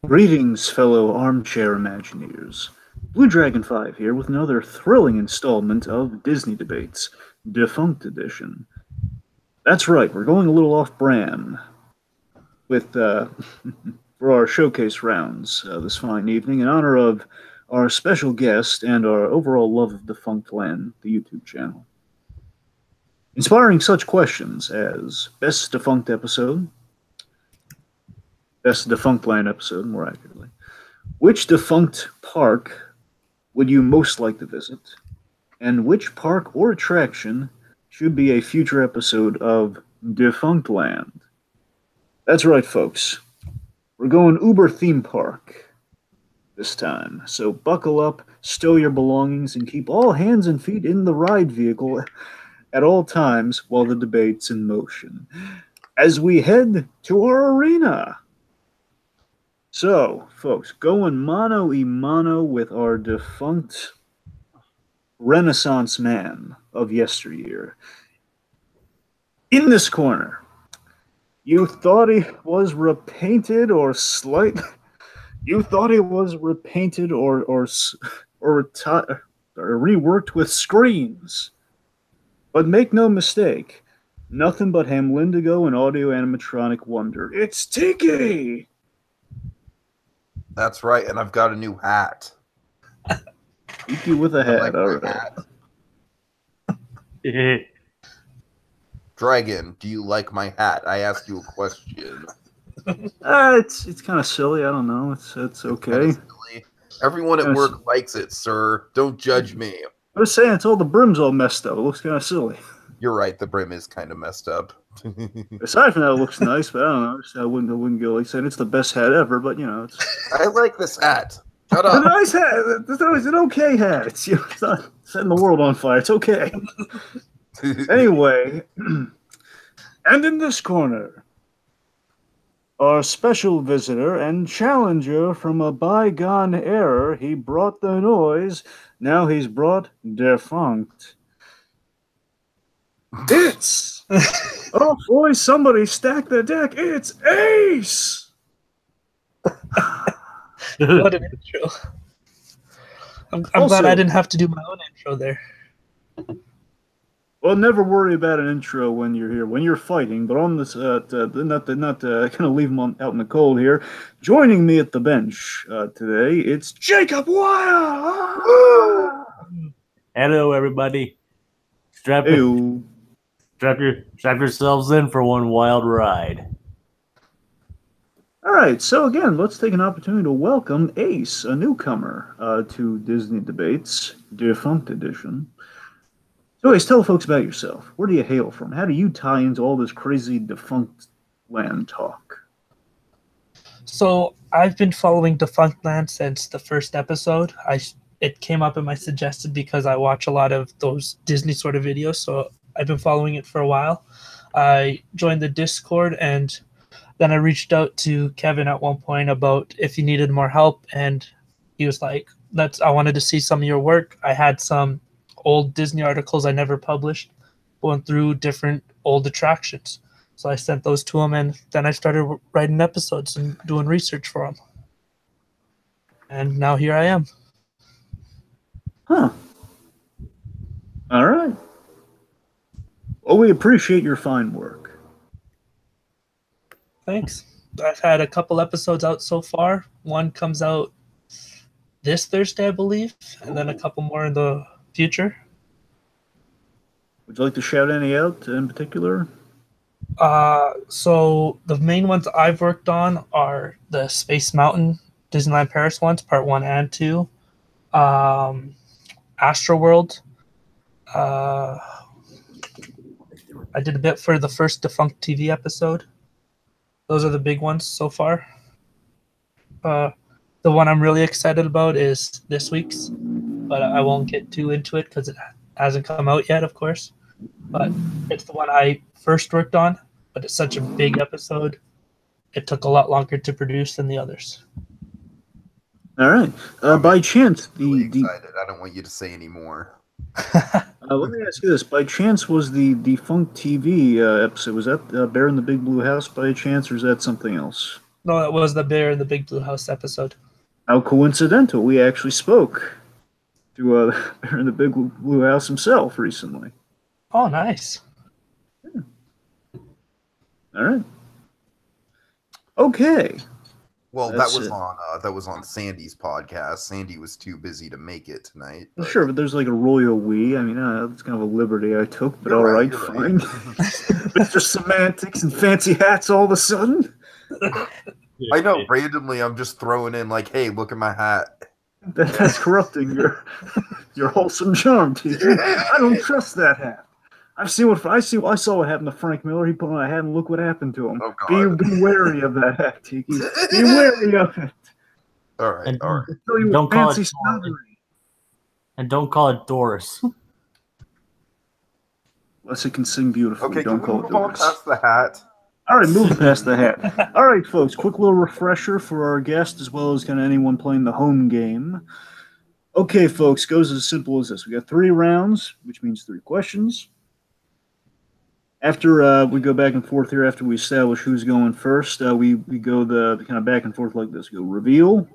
Greetings, fellow armchair Imagineers. BlueDragonFive here with another thrilling installment of Disney Debates, Defunct Edition. That's right, we're going a little off-brand with for our showcase rounds this fine evening in honor of our special guest and our overall love of Defunctland, the YouTube channel. Inspiring such questions as Best Defunct Episode, Best Defunctland Episode, more accurately. Which defunct park would you most like to visit? And which park or attraction should be a future episode of Defunctland? That's right, folks. We're going Uber theme park this time. So buckle up, stow your belongings, and keep all hands and feet in the ride vehicle at all times while the debate's in motion. As we head to our arena. So, folks, going mano-a-mano with our defunct Renaissance man of yesteryear. In this corner, you thought he was repainted or slight. You thought he was repainted or reworked with screens. But make no mistake, nothing but Hamlindigo and audio animatronic wonder. It's Tiki! That's right, and I've got a new hat. Tiki with a hat, like all right. Dragon, do you like my hat? I asked you a question. It's kind of silly. I don't know. It's okay. Everyone at work likes it, sir. Don't judge me. I was saying it's all the brim's all messed up. It looks kind of silly. You're right. The brim is kind of messed up. Aside from that, it looks nice, but I don't know. I wouldn't go like saying it's the best hat ever. But you know, it's. I like this hat. Shut It's up. a nice hat. It's an okay hat. It's not setting the world on fire. It's okay. Anyway, and in this corner, our special visitor and challenger from a bygone era. He brought the noise. Now he's brought defunct. It's oh boy! Somebody stack the deck. It's Ace. What an intro! I'm glad I didn't have to do my own intro there. Well, never worry about an intro when you're here, when you're fighting. But on this, not gonna leave him out in the cold here. Joining me at the bench today, it's Jacob Wire. Hello, everybody. Strap yourselves in for one wild ride. All right, so again, let's take an opportunity to welcome Ace, a newcomer to Disney Debates, Defunct Edition. So, Ace, tell folks about yourself. Where do you hail from? How do you tie into all this crazy defunct land talk? So, I've been following Defunctland since the first episode. It came up in my suggested because I watch a lot of those Disney sort of videos, so I've been following it for a while. I joined the Discord, and then I reached out to Kevin at one point about if he needed more help, and he was like, I wanted to see some of your work. I had some old Disney articles I never published, going through different old attractions. So I sent those to him, and then I started writing episodes and doing research for him. And now here I am. Huh. All right. Well, we appreciate your fine work. Thanks. I've had a couple episodes out so far. One comes out this Thursday, I believe, and then a couple more in the future. Would you like to shout any out in particular? So the main ones I've worked on are the Space Mountain Disneyland Paris ones, part 1 and 2. Astroworld. I did a bit for the first Defunct TV episode. Those are the big ones so far. The one I'm really excited about is this week's, but I won't get too into it because it hasn't come out yet, of course. But it's the one I first worked on, but it's such a big episode, it took a lot longer to produce than the others. All right. By chance, Really excited. I don't want you to say any more. Let me ask you this: by chance, was the Defunct TV episode, was that Bear in the Big Blue House by chance, or is that something else? No, that was the Bear in the Big Blue House episode. How coincidental. We actually spoke to Bear in the Big Blue House himself recently. Oh, nice. Yeah. All right. Okay. Well, that was on Sandy's podcast. Sandy was too busy to make it tonight. But... Sure, but there's like a royal we. I mean, that's kind of a liberty I took, but all right, fine. Mr. Semantics and fancy hats all of a sudden. I know, randomly I'm just throwing in like, hey, look at my hat. That's corrupting your wholesome charm, Tiki. I don't trust that hat. I saw what happened to Frank Miller. He put on a hat and look what happened to him. Oh, be wary of that hat, Tiki. Be wary of it. All right. Don't call it and don't call it Doris. Unless it can sing beautifully. Okay, don't call it Doris. Past the hat. All right, move past the hat. All right, folks, quick little refresher for our guest as well as kind of anyone playing the home game. Okay, folks, goes as simple as this. We got 3 rounds, which means 3 questions. After we go back and forth here, after we establish who's going first, we go the kind of back and forth like this. We go reveal,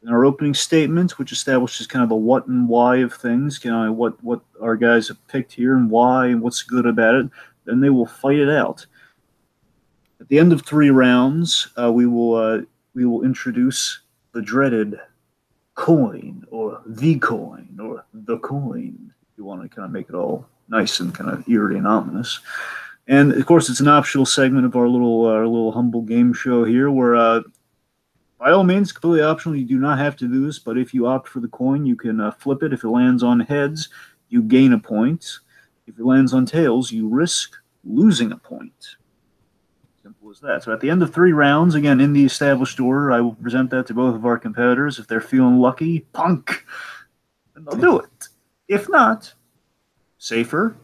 and our opening statement, which establishes kind of the what and why of things, kind of what our guys have picked here and why and what's good about it. Then they will fight it out. At the end of 3 rounds, we will introduce the dreaded coin or the coin. If you want to kind of make it all nice and kind of eerie and ominous. And of course, it's an optional segment of our little humble game show here, where by all means, completely optional. You do not have to do this, but if you opt for the coin, you can flip it. If it lands on heads, you gain a point. If it lands on tails, you risk losing a point. Simple as that. So at the end of 3 rounds, again in the established order, I will present that to both of our competitors. If they're feeling lucky, punk, then they'll do it. If not, safer,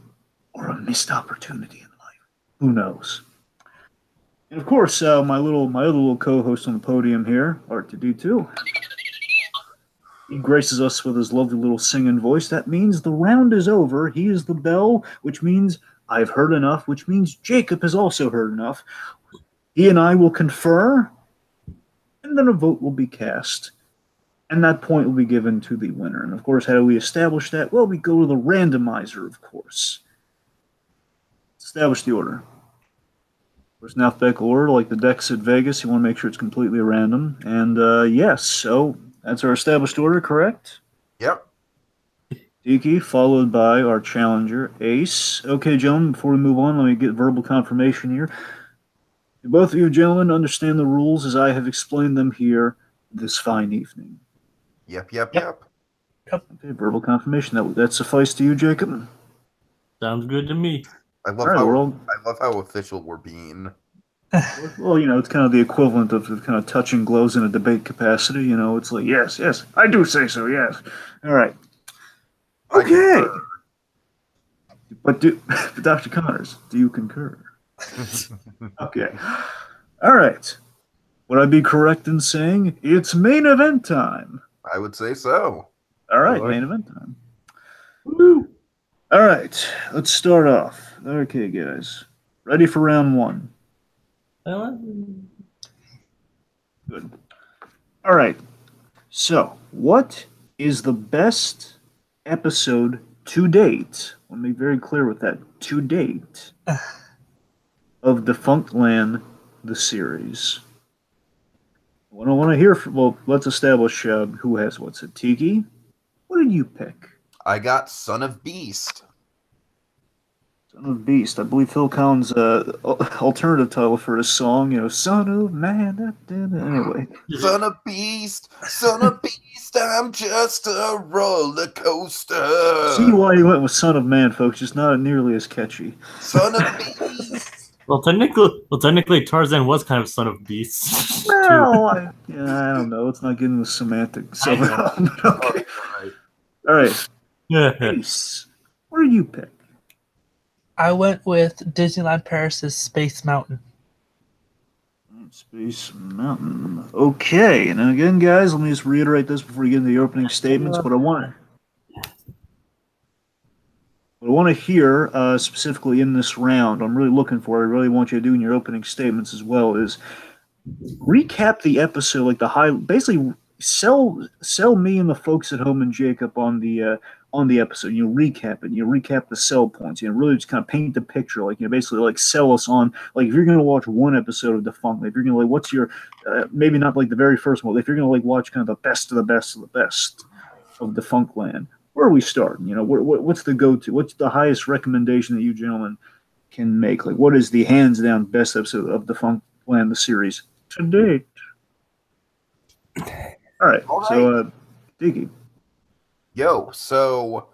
or a missed opportunity in life. Who knows? And of course, my other little co-host on the podium here, Art to do too. He graces us with his lovely little singing voice. That means the round is over. He is the bell, which means I've heard enough, which means Jacob has also heard enough. He and I will confer, and then a vote will be cast. And that point will be given to the winner. And of course, how do we establish that? Well, we go to the randomizer, of course. Establish the order. There's an alphabetical order, like the decks at Vegas. You want to make sure it's completely random. And yes, so that's our established order, correct? Yep. Tiki, followed by our challenger, Ace. Okay, gentlemen, before we move on, let me get verbal confirmation here. Do both of you gentlemen understand the rules as I have explained them here this fine evening? Yep. Okay, verbal confirmation. That suffice to you, Jacob? Sounds good to me. I love how official we're being. Well, it's kind of the equivalent of kind of touching gloves in a debate capacity. It's like, yes, I do say so, yes. All right. Okay. But Dr. Connors, do you concur? Okay. All right. Would I be correct in saying it's main event time? I would say so. All right, main event time. Woo. All right, let's start off. Okay, guys. Ready for round 1? Good. All right. So, what is the best episode to date? I want to be very clear with that. To date of Defunctland, the series. What I want to hear from, let's establish who has what's it. Tiki, what did you pick? I got Son of Beast. Son of Beast. I believe Phil Collins' alternative title for his song, Son of Man. Anyway. Son of Beast, I'm just a roller coaster. See why he went with Son of Man, folks. Just not nearly as catchy. Son of Beast. Well, technically, Tarzan was kind of Son of Beast. Well, I don't know. Let's not get into the semantics. Okay. All right. Ace, what did you pick? I went with Disneyland Paris' Space Mountain. Space Mountain. Okay, and then again, guys, let me just reiterate this before we get into the opening statements. What I want to hear specifically in this round, I'm really looking for, I really want you to do in your opening statements as well, is recap the episode, like basically sell me and the folks at home and Jacob on the episode. You recap it. You recap the sell points. You know, really just kind of paint the picture. Like, you know, basically like sell us on, like, if you're gonna watch one episode of Defunct, if you're gonna like, what's your maybe not like the very first one, if you're gonna like watch kind of the best of the best of the best of Defunctland, where are we starting? You know, what's the go to? What's the highest recommendation that you gentlemen can make? Like, what is the hands down best episode of Defunctland, the series to date? All right. So, Tiki. Yo, so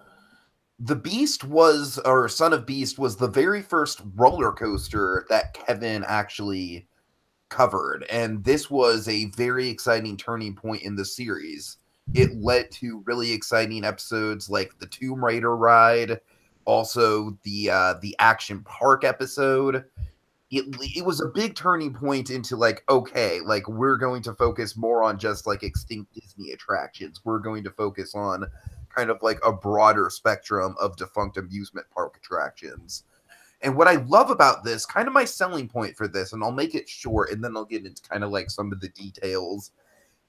the Beast was, or Son of Beast was the very first roller coaster that Kevin actually covered. And this was a very exciting turning point in the series. It led to really exciting episodes like the Tomb Raider ride, also the Action Park episode. It was a big turning point into like, okay, like we're going to focus more on just like extinct Disney attractions. We're going to focus on kind of like a broader spectrum of defunct amusement park attractions. And what I love about this, kind of my selling point for this, and I'll make it short and then I'll get into kind of like some of the details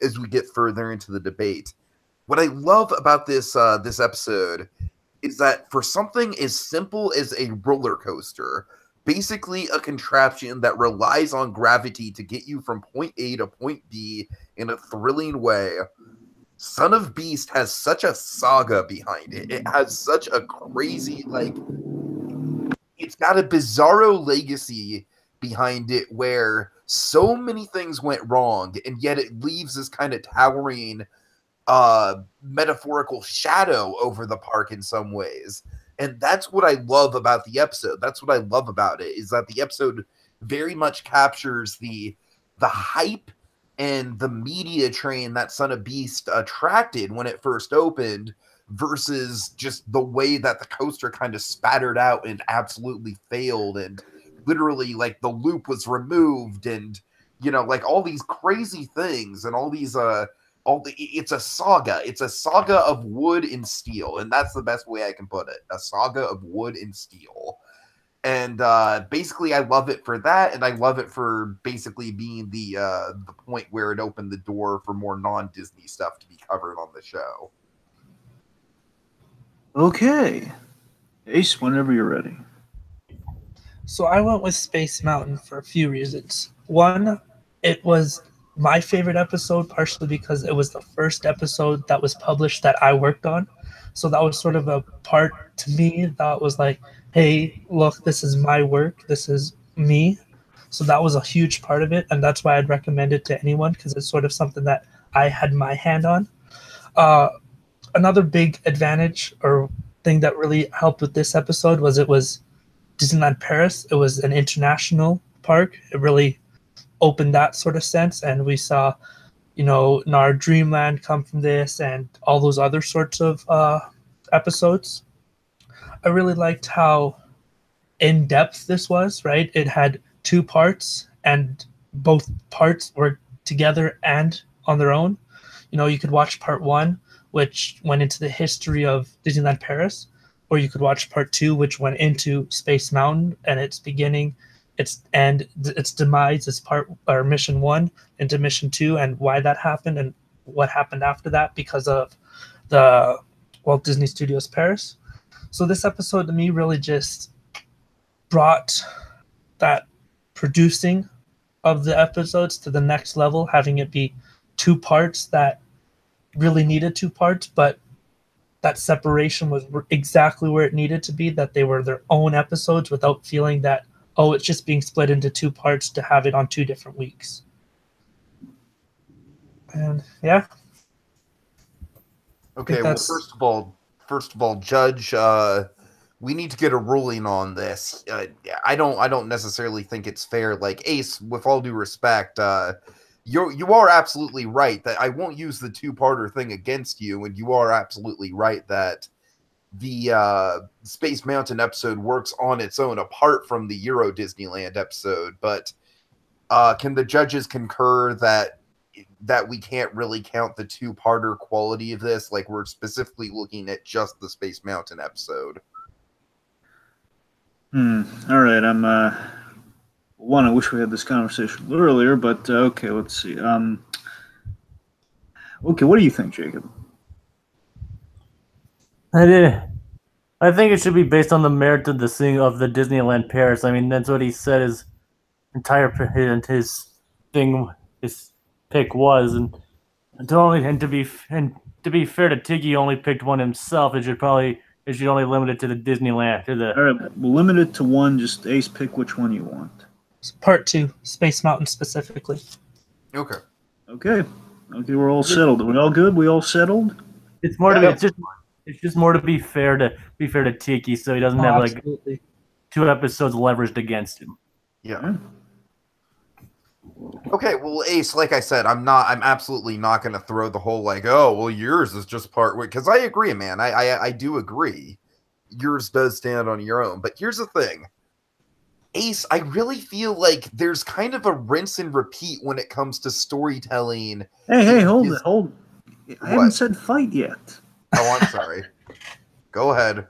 as we get further into the debate. What I love about this this episode is that for something as simple as a roller coaster, basically a contraption that relies on gravity to get you from point A to point B in a thrilling way, Son of Beast has such a saga behind it. It has such a crazy, like, it's got a bizarro legacy behind it where so many things went wrong, and yet it leaves this kind of towering metaphorical shadow over the park in some ways. And that's what I love about the episode. That's what I love about it, is that the episode very much captures the hype and the media train that Son of Beast attracted when it first opened, versus just the way that the coaster kind of spattered out and absolutely failed, and literally like the loop was removed, and you know, like all these crazy things, and all these it's a saga. It's a saga of wood and steel, and that's the best way I can put it. A saga of wood and steel. And basically, I love it for that, and I love it for basically being the point where it opened the door for more non-Disney stuff to be covered on the show. Okay, Ace, whenever you're ready. So I went with Space Mountain for a few reasons. One, it was my favorite episode, partially because it was the first episode that was published that I worked on. So that was sort of a part to me that was like, hey, look, this is my work. This is me. So that was a huge part of it. And that's why I'd recommend it to anyone, because it's sort of something that I had my hand on. Another big advantage or thing that really helped with this episode was it was Disneyland Paris. It was an international park. It really opened that sort of sense, and we saw, you know, Nar Dreamland come from this, and all those other sorts of episodes. I really liked how in depth this was. Right, it had two parts, and both parts were together and on their own. You know, you could watch part one, which went into the history of Disneyland Paris, or you could watch part two, which went into Space Mountain and its beginning, its end, its demise, its part or mission one into mission two, and why that happened and what happened after that because of the Walt Disney Studios Paris. So this episode to me really just brought that producing of the episodes to the next level, having it be two parts that really needed two parts, but that separation was exactly where it needed to be, that they were their own episodes without feeling that, oh, it's just being split into two parts to have it on 2 different weeks. And yeah. Okay, well, first of all, Judge, we need to get a ruling on this. I don't necessarily think it's fair. Like, Ace, with all due respect, you are absolutely right that I won't use the two-parter thing against you, and you are absolutely right that the Space Mountain episode works on its own apart from the Euro Disneyland episode. But can the judges concur that we can't really count the two-parter quality of this? Like, we're specifically looking at just the Space Mountain episode. All right, I'm One, I wish we had this conversation a little earlier, but okay, let's see. Okay, what do you think, Jacob? I think it should be based on the merit of the Disneyland Paris. I mean, that's what he said his his pick was, and to be fair to Tiki, he only picked one himself. It should only limit it to the Disneyland All right, we'll limit it to one. Just Ace, pick which one you want. Part 2, Space Mountain specifically. Okay. Okay, we're all settled. Are we all good? We all settled? It's more to be it's just more to be fair to Tiki, so he doesn't have absolutely. like 2 episodes leveraged against him. Yeah. Okay, well, Ace, like I said, I'm absolutely not going to throw the whole like, oh, well, yours is just part way, because I agree, man. I do agree. Yours does stand on your own, but here's the thing. Ace, I really feel like there's kind of a rinse and repeat when it comes to storytelling. Hey, hold it. I haven't said fight yet. Oh, I'm sorry. Go ahead.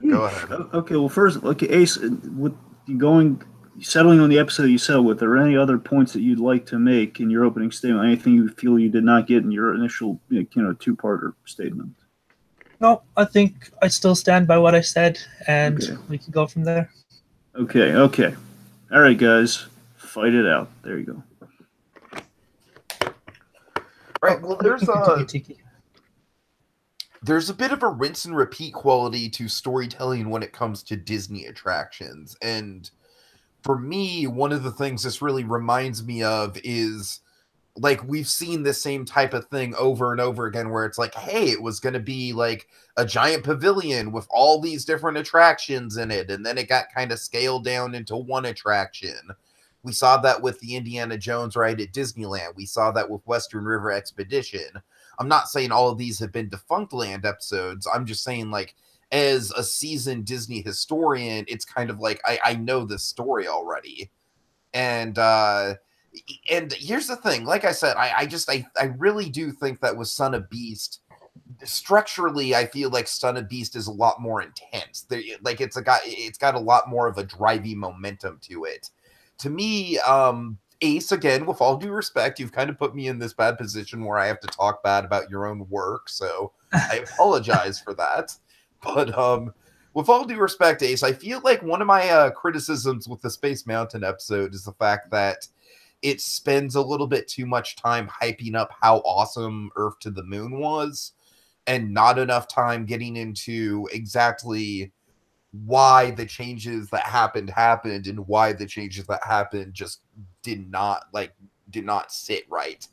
Okay, well, first, Ace, with you settling on the episode you settled with, are there any other points that you'd like to make in your opening statement? Anything you feel you did not get in your initial, two-parter statement? No, I think I still stand by what I said, and we can go from there. Okay. All right, guys, fight it out. There you go. Right. Well, there's a bit of a rinse and repeat quality to storytelling when it comes to Disney attractions, and for me, one of the things this really reminds me of is, like, we've seen the same type of thing over and over again where it's like, hey, it was going to be like a giant pavilion with all these different attractions in it, and then it got kind of scaled down into one attraction. We saw that with the Indiana Jones ride at Disneyland. We saw that with Western River Expedition. I'm not saying all of these have been Defunctland episodes. I'm just saying, like, as a seasoned Disney historian, it's kind of like I know this story already. And here's the thing, like I said, I really do think that with Son of Beast, structurally, I feel like Son of Beast is a lot more intense. It's got a lot more of a driving momentum to it. To me, Ace, again, with all due respect, you've kind of put me in this bad position where I have to talk bad about your own work, so I apologize for that. But with all due respect, Ace, I feel like one of my criticisms with the Space Mountain episode is the fact that it spends a little bit too much time hyping up how awesome Earth to the Moon was, and not enough time getting into exactly why the changes that happened and why the changes that happened just did not sit right.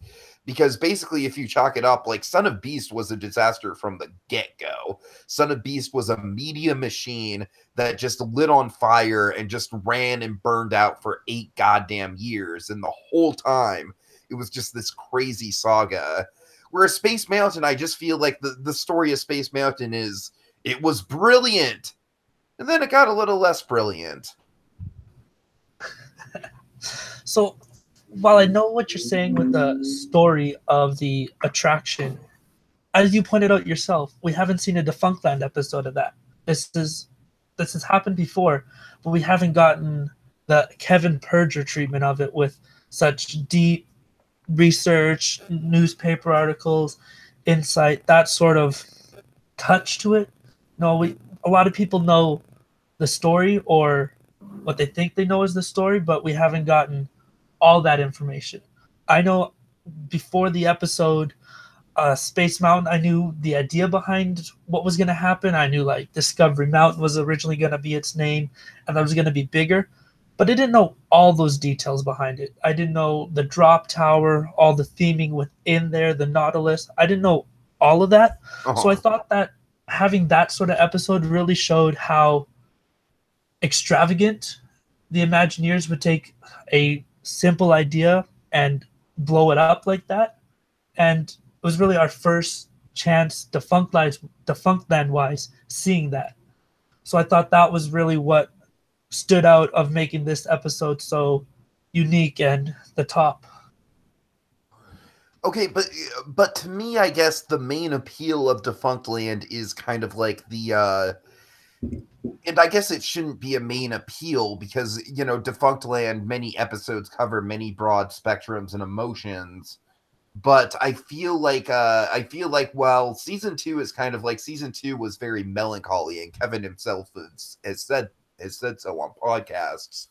Because basically, if you chalk it up, like, Son of Beast was a disaster from the get-go. Son of Beast was a media machine that just lit on fire and just ran and burned out for 8 goddamn years. And the whole time, it was just this crazy saga. Whereas Space Mountain, I just feel like the story of Space Mountain is, it was brilliant, and then it got a little less brilliant. So, while I know what you're saying with the story of the attraction, as you pointed out yourself, we haven't seen a Defunctland episode of that. This has happened before, but we haven't gotten the Kevin Perger treatment of it with such deep research, newspaper articles, insight, that sort of touch to it. No, a lot of people know the story, or what they think they know is the story, but we haven't gotten all that information. I know before the episode Space Mountain, I knew the idea behind what was going to happen. I knew, like, Discovery Mountain was originally going to be its name, and that was going to be bigger, but I didn't know all those details behind it. I didn't know the drop tower, all the theming within there, the Nautilus. I didn't know all of that. So I thought that having that sort of episode really showed how extravagant the Imagineers would take a simple idea and blow it up like that. And it was really our first chance, Defunctland-wise, seeing that. So I thought that was really what stood out of making this episode so unique and the top. Okay, but to me, I guess the main appeal of Defunctland is kind of like and I guess it shouldn't be a main appeal because, you know, Defunctland, many episodes cover many broad spectrums and emotions. But I feel like well, season 2 is kind of like season 2 was very melancholy, and Kevin himself has said so on podcasts.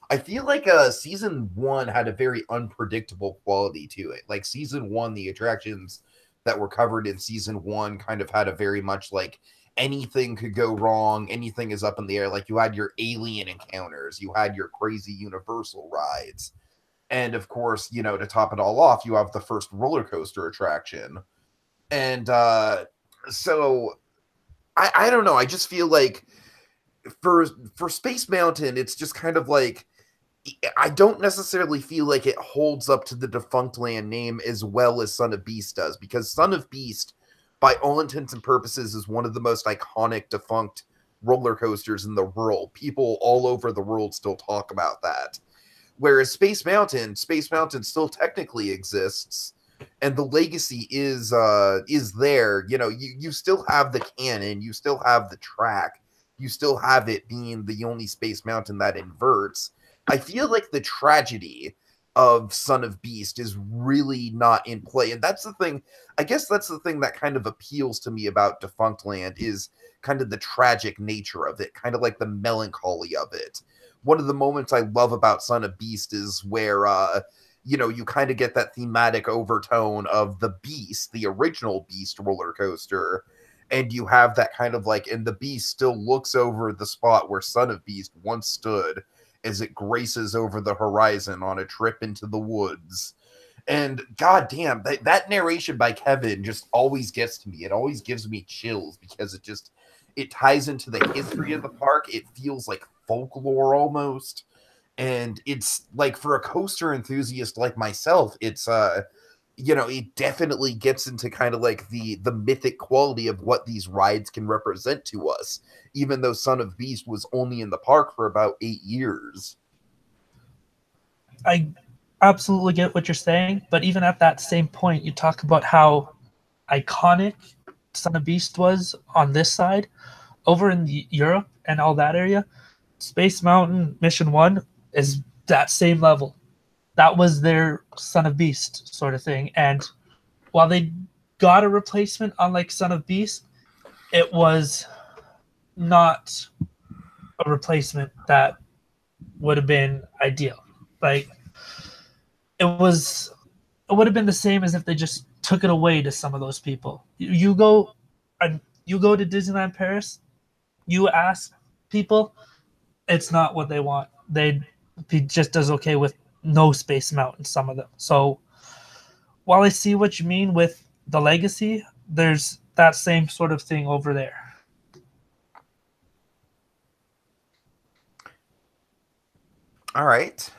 I feel like season 1 had a very unpredictable quality to it. Like season 1, the attractions that were covered in season 1 kind of had a very much like anything could go wrong, anything is up in the air. Like you had your alien encounters, you had your crazy Universal rides. And of course, you know, to top it all off, you have the first roller coaster attraction. And so I don't know. I just feel like for Space Mountain, it's just kind of like I don't necessarily feel like it holds up to the Defunctland name as well as Son of Beast does, because Son of Beast, by all intents and purposes, is one of the most iconic defunct roller coasters in the world. People all over the world still talk about that. Whereas Space Mountain still technically exists, and the legacy is there. You know, you still have the canon, you still have the track, you still have it being the only Space Mountain that inverts. I feel like the tragedy of Son of Beast is really not in play. And that's the thing, I guess that's the thing that kind of appeals to me about Defunctland is kind of the tragic nature of it, kind of like the melancholy of it. One of the moments I love about Son of Beast is where, you know, you kind of get that thematic overtone of the Beast, the original Beast roller coaster, and you have that kind of like, and the Beast still looks over the spot where Son of Beast once stood as it graces over the horizon on a trip into the woods. And goddamn, that narration by Kevin just always gets to me. It always gives me chills because it ties into the history of the park. It feels like folklore almost. And it's like, for a coaster enthusiast like myself, it's you know, it definitely gets into kind of like the mythic quality of what these rides can represent to us, even though Son of Beast was only in the park for about 8 years. I absolutely get what you're saying, but even at that same point, you talk about how iconic Son of Beast was on this side. Over in Europe and all that area, Space Mountain Mission 1 is that same level. That was their Son of Beast sort of thing. And while they got a replacement on like Son of Beast, it was not a replacement that would have been ideal. Like it would have been the same as if they just took it away to some of those people. You go to Disneyland Paris, you ask people, it's not what they want. They'd be just as okay with no Space Mountain, some of them. So while I see what you mean with the legacy, there's that same sort of thing over there. All right.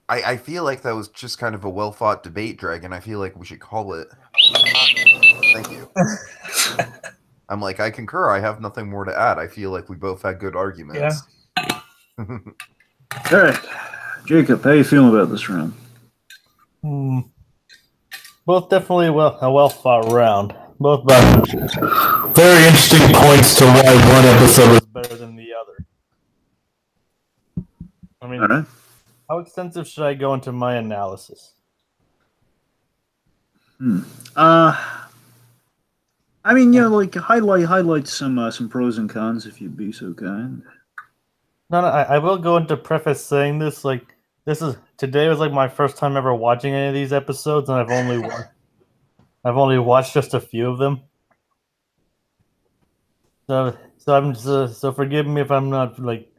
I feel like that was just kind of a well-fought debate, Dragon. I feel like we should call it. Thank you. I'm like, I concur. I have nothing more to add. I feel like we both had good arguments. Yeah. All right. Jacob, how you feeling about this round? Both definitely a well-fought round. Both about very interesting points to why one episode was better than the other. I mean, All right. how extensive should I go into my analysis? I mean, yeah, like highlight some pros and cons if you'd be so kind. No, I will go into preface saying this. Like, today was like my first time ever watching any of these episodes, and I've only watched just a few of them. So forgive me if I'm not like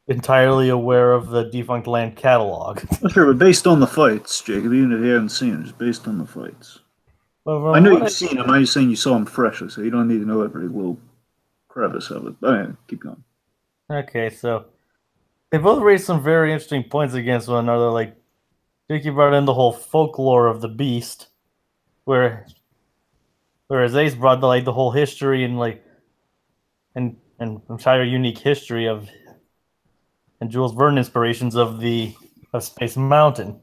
entirely aware of the Defunctland catalog. Sure, but based on the fights, Jacob, even if you haven't seen it, it's based on the fights. I know you've seen them. I'm just saying you saw them freshly, so you don't need to know every little crevice of it. But anyway, keep going. Okay, so they both raised some very interesting points against one another. Like, Tiki brought in the whole folklore of the beast, whereas Ace brought the whole history and entire unique history of and Jules Verne inspirations of the Space Mountain.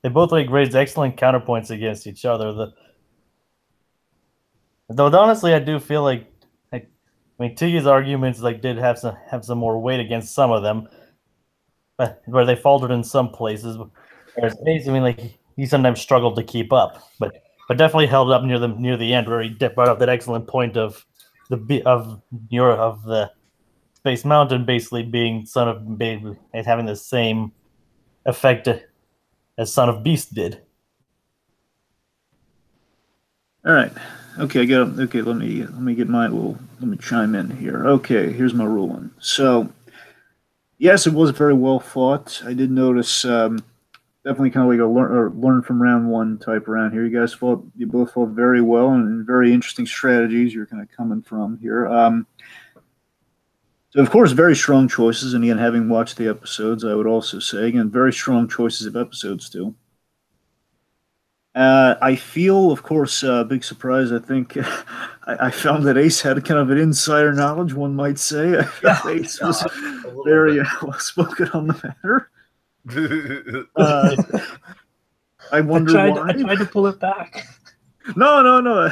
They both raised excellent counterpoints against each other. Though honestly, I do feel I mean, Tiki's arguments did have some more weight against some of them, but where they faltered in some places. Whereas Ace, I mean, he sometimes struggled to keep up, but definitely held up near the end, where he brought up that excellent point of the Space Mountain basically being Son of Baby and having the same effect as Son of Beast did. All right. Okay, I got. Okay, let me get my little. Let me chime in here. Okay, here's my ruling. So, yes, it was very well fought. I did notice. Definitely kind of like a learn from round one type around here. You both fought very well and very interesting strategies you're kind of coming from here. So, of course, very strong choices. And again, having watched the episodes, I would also say, again, very strong choices of episodes, too. I feel, of course, big surprise. I think I found that Ace had kind of an insider knowledge, one might say. I felt Ace was very well spoken on the matter. I wonder why. I tried to pull it back. No.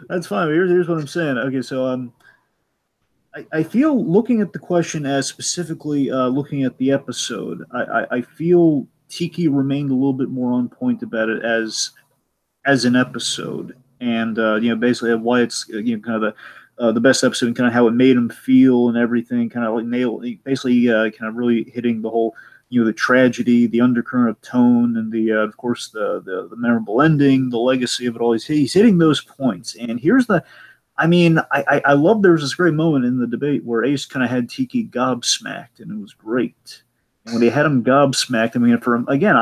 That's fine. Here's what I'm saying. Okay, so I feel looking at the question as specifically looking at the episode, I feel Tiki remained a little bit more on point about it as an episode, and basically why it's kind of the best episode and kind of how it made him feel and everything, kind of basically kind of really hitting the whole the tragedy, the undercurrent of tone, and the of course the memorable ending, the legacy of it all. He's hitting those points, and here's the. I mean, I love there was this great moment in the debate where Ace kind of had Tiki gobsmacked, and it was great. And when they had him gobsmacked, I mean, for him, again,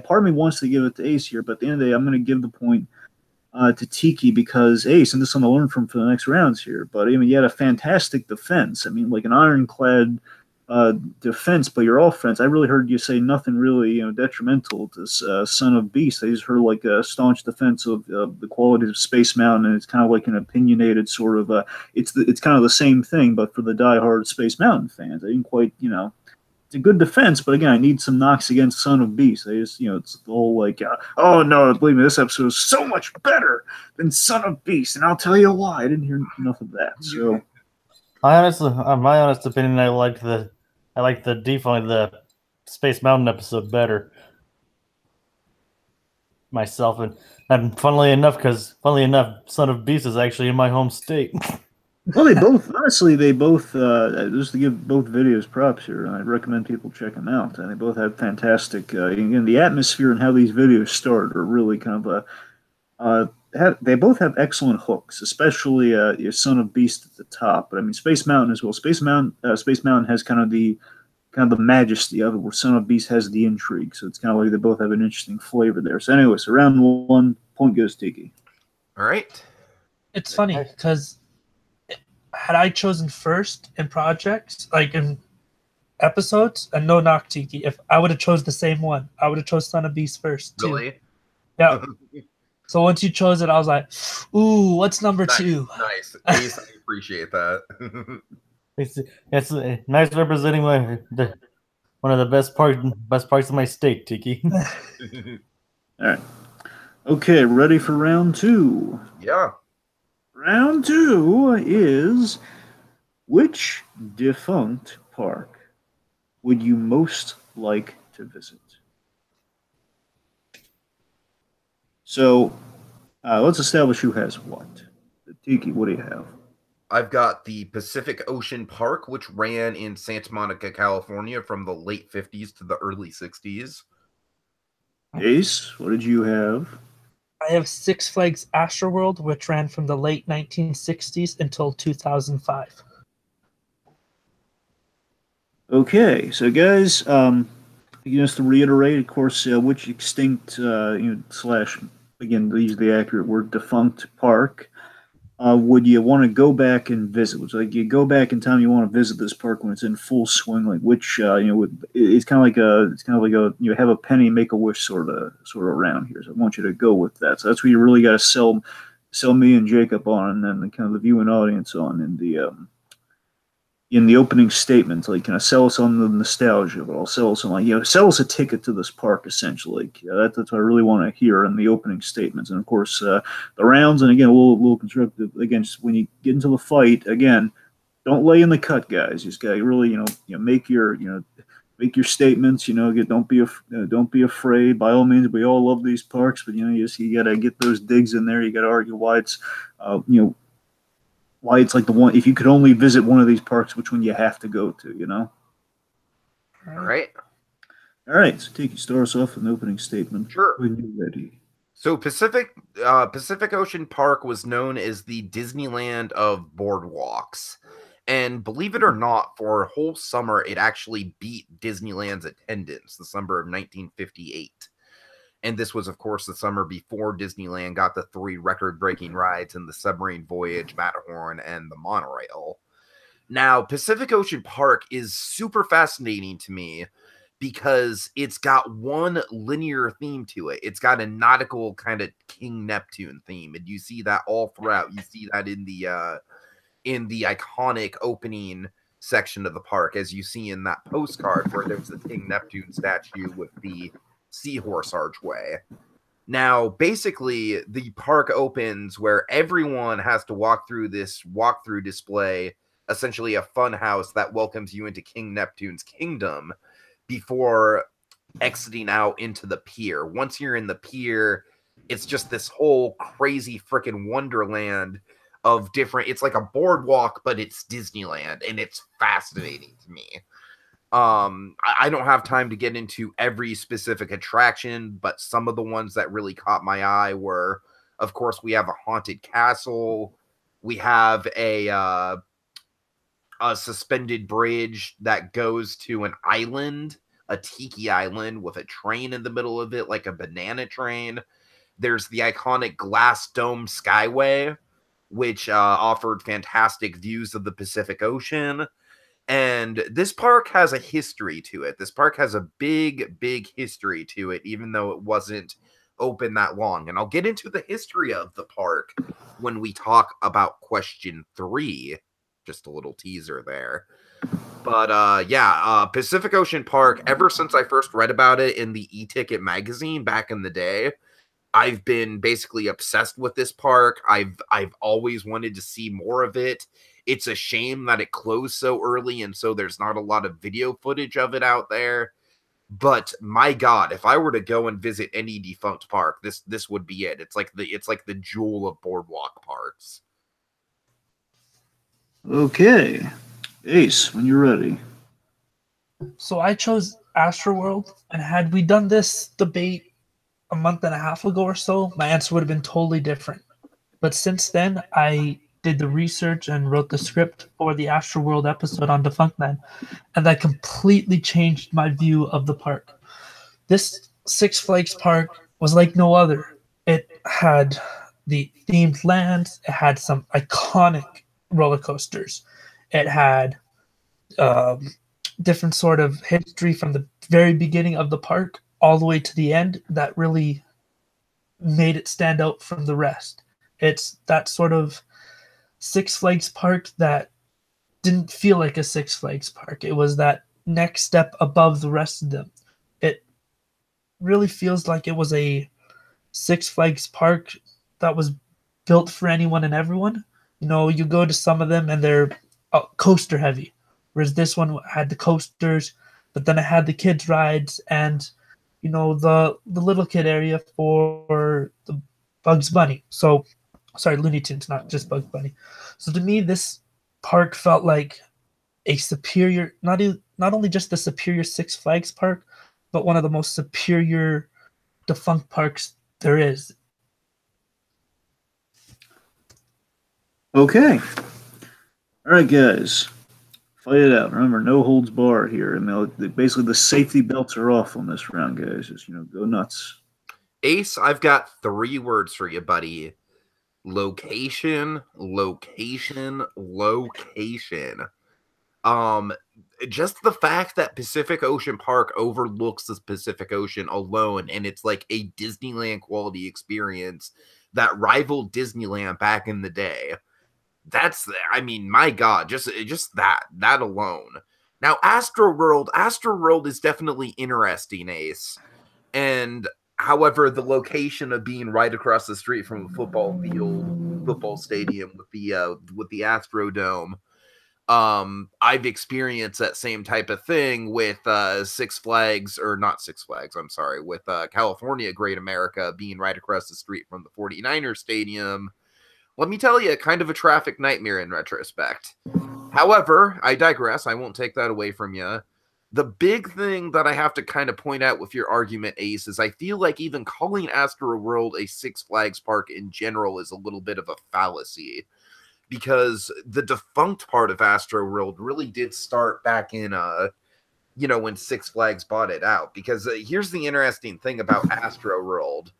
part of me wants to give it to Ace here, but at the end of the day, I'm going to give the point to Tiki because Ace, and this is something to learn from for the next rounds here, but I mean, you had a fantastic defense. I mean, like an ironclad defense, but your offense, I really heard you say nothing really, detrimental to Son of Beast. I just heard like a staunch defense of the qualities of Space Mountain, and it's kind of like an opinionated sort of. It's kind of the same thing, but for the diehard Space Mountain fans, I didn't quite, It's a good defense, but again, I need some knocks against Son of Beast. I just, it's the whole like, oh no, believe me, this episode is so much better than Son of Beast, and I'll tell you why. I didn't hear enough of that. So, my honest opinion, I like the Space Mountain episode better myself, and funnily enough, Son of Beast is actually in my home state. Well, they both just to give both videos props here. I'd recommend people check them out. They both have fantastic. Again, the atmosphere and how these videos start are really kind of they both have excellent hooks, especially your Son of Beast at the top. But I mean, Space Mountain as well. Space Mountain has kind of the majesty of it, where Son of Beast has the intrigue. So it's kind of like they both have an interesting flavor there. So anyway, so round one, point goes Tiki. All right. It's funny because had I chosen first in projects, like in episodes, and no knock Tiki, if I would have chose the same one, I would have chose Son of Beast first too. Really? Yeah. So once you chose it, I was like, ooh, what's number two? Nice. Ace, I appreciate that. It's nice representing one of the best parts of my state, Tiki. All right. Okay, ready for round two? Yeah. Round two is, which defunct park would you most like to visit? So, let's establish who has what. Tiki, what do you have? I've got the Pacific Ocean Park, which ran in Santa Monica, California from the late 50s to the early 60s. Ace, what did you have? I have Six Flags Astroworld, which ran from the late 1960s until 2005. Okay, so guys, just to reiterate, of course, which extinct slash, again, to use the accurate word, defunct park would you want to go back and visit? Which, like, you go back in time, you want to visit this park when it's in full swing. Like, which it's kind of like a have a penny, make a wish sort of around here. So I want you to go with that. So that's what you really got to sell me and Jacob on, and then the kind of the viewing audience on in the in the opening statement, like, kind of sell us on the nostalgia, but I'll sell us on, like, sell us a ticket to this park, essentially. Like, that's what I really want to hear in the opening statements. And of course, the rounds, and again, a little constructive. Again, just when you get into the fight, again, don't lay in the cut, guys. You just got to really, make your, make your statements. Don't be afraid. By all means, we all love these parks, but you got to get those digs in there. You got to argue why it's, why it's like the one. If you could only visit one of these parks, which one you have to go to. All right. All right. So Tiki, start us off with an opening statement. Sure. When you're ready. So Pacific Ocean Park was known as the Disneyland of boardwalks. And believe it or not, for a whole summer, it actually beat Disneyland's attendance, the summer of 1958. And this was, of course, the summer before Disneyland got the 3 record-breaking rides in the Submarine Voyage, Matterhorn, and the monorail. Now, Pacific Ocean Park is super fascinating to me because it's got one linear theme to it. It's got a nautical kind of King Neptune theme, and you see that all throughout. You see that in the iconic opening section of the park, as you see in that postcard where there's the King Neptune statue with the seahorse archway. Now, basically, the park opens where everyone has to walk through this walkthrough display, essentially a fun house that welcomes you into King Neptune's kingdom before exiting out into the pier. Once you're in the pier, it's just this whole crazy freaking wonderland of different, it's like a boardwalk, but it's Disneyland, and it's fascinating to me. I don't have time to get into every specific attraction, but some of the ones that really caught my eye were, of course, we have a haunted castle. We have a suspended bridge that goes to an island, a Tiki island with a train in the middle of it, like a banana train. There's the iconic glass dome skyway, which offered fantastic views of the Pacific Ocean. And this park has a history to it. This park has a big, big history to it, even though it wasn't open that long. And I'll get into the history of the park when we talk about question 3. Just a little teaser there. But Pacific Ocean Park, ever since I first read about it in the e-ticket magazine back in the day, I've been basically obsessed with this park. I've always wanted to see more of it. It's a shame that it closed so early, and so there's not a lot of video footage of it out there. But my God, if I were to go and visit any defunct park, this would be it. It's like the jewel of boardwalk parks. Okay, Ace, when you're ready. So I chose Astroworld, and had we done this debate a month and a half ago or so, my answer would have been totally different. But since then, I did the research and wrote the script for the Astroworld episode on Defunctland, and that completely changed my view of the park. This Six Flags park was like no other. It had the themed lands, it had some iconic roller coasters, it had different sort of history from the very beginning of the park all the way to the end that really made it stand out from the rest. It's that sort of Six Flags park that didn't feel like a Six Flags park. It was that next step above the rest of them. It really feels like it was a Six Flags park that was built for anyone and everyone. You go to some of them and they're coaster heavy, whereas this one had the coasters, but then it had the kids rides and the little kid area for the Bugs Bunny. So sorry, Looney Tunes, not just Bugs Bunny. So to me, this park felt like a superior, not only just the superior Six Flags park, but one of the most superior defunct parks there is. Okay. All right, guys. Fight it out. Remember, no holds barred here. And basically, the safety belts are off on this round, guys. Just, go nuts. Ace, I've got 3 words for you, buddy. Location, location, location. Just the fact that Pacific Ocean Park overlooks the Pacific Ocean alone, and it's like a Disneyland quality experience that rivaled Disneyland back in the day. I mean, my God, just that alone. Now, Astroworld is definitely interesting, Ace. And however, the location of being right across the street from a football stadium with the Astrodome, I've experienced that same type of thing with Six Flags, or not Six Flags, I'm sorry, with California Great America being right across the street from the 49ers stadium. Let me tell you, kind of a traffic nightmare in retrospect. However, I digress. I won't take that away from you. The big thing that I have to kind of point out with your argument, Ace, is I feel like even calling Astroworld a Six Flags park in general is a little bit of a fallacy, because the defunct part of Astroworld really did start back in when Six Flags bought it out. Because here's the interesting thing about Astroworld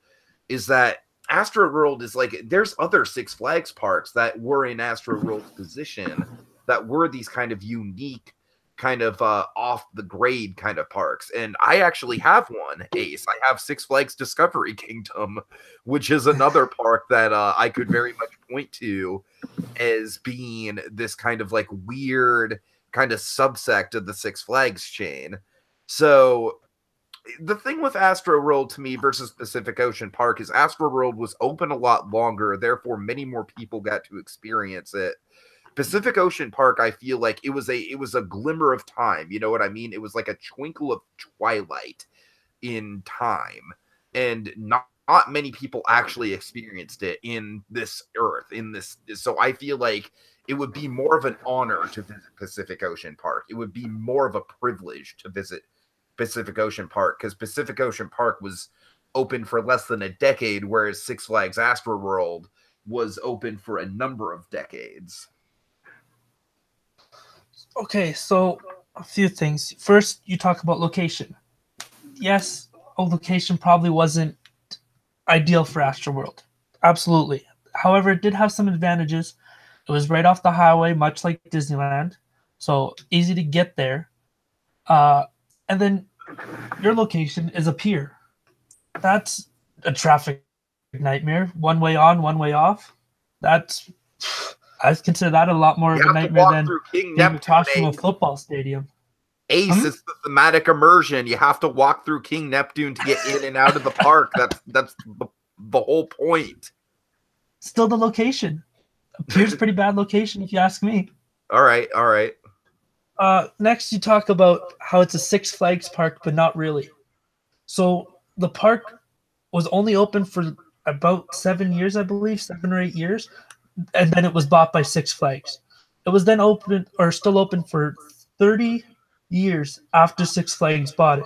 is that Astroworld is like, there's other Six Flags parks that were in Astroworld's position that were these kind of unique, kind of off the grade kind of parks. And I actually have one, Ace. I have Six Flags Discovery Kingdom, which is another park that I could very much point to as being this kind of like weird kind of subsect of the Six Flags chain. So the thing with Astroworld to me versus Pacific Ocean Park is Astroworld was open a lot longer, therefore many more people got to experience it. Pacific Ocean Park, I feel like it was a glimmer of time. You know what I mean? It was like a twinkle of twilight in time, and not many people actually experienced it in this earth. So I feel like it would be more of an honor to visit Pacific Ocean Park. It would be more of a privilege to visit Pacific Ocean Park, because Pacific Ocean Park was open for less than a decade, whereas Six Flags Astroworld was open for a number of decades. Okay, so a few things. First, you talk about location. Yes, a location probably wasn't ideal for Astroworld. Absolutely. However, it did have some advantages. It was right off the highway, much like Disneyland, so easy to get there. And then your location is a pier. That's a traffic nightmare. One way on, one way off. I consider that a lot more of a nightmare than being across from a football stadium. Ace, it's the thematic immersion. You have to walk through King Neptune to get in and out of the park. That's the whole point. Still the location. A pier's pretty bad location, if you ask me. All right. Next, you talk about how it's a Six Flags park, but not really. So the park was only open for about 7 years, I believe, 7 or 8 years, and then it was bought by Six Flags. It was then still open for 30 years after Six Flags bought it.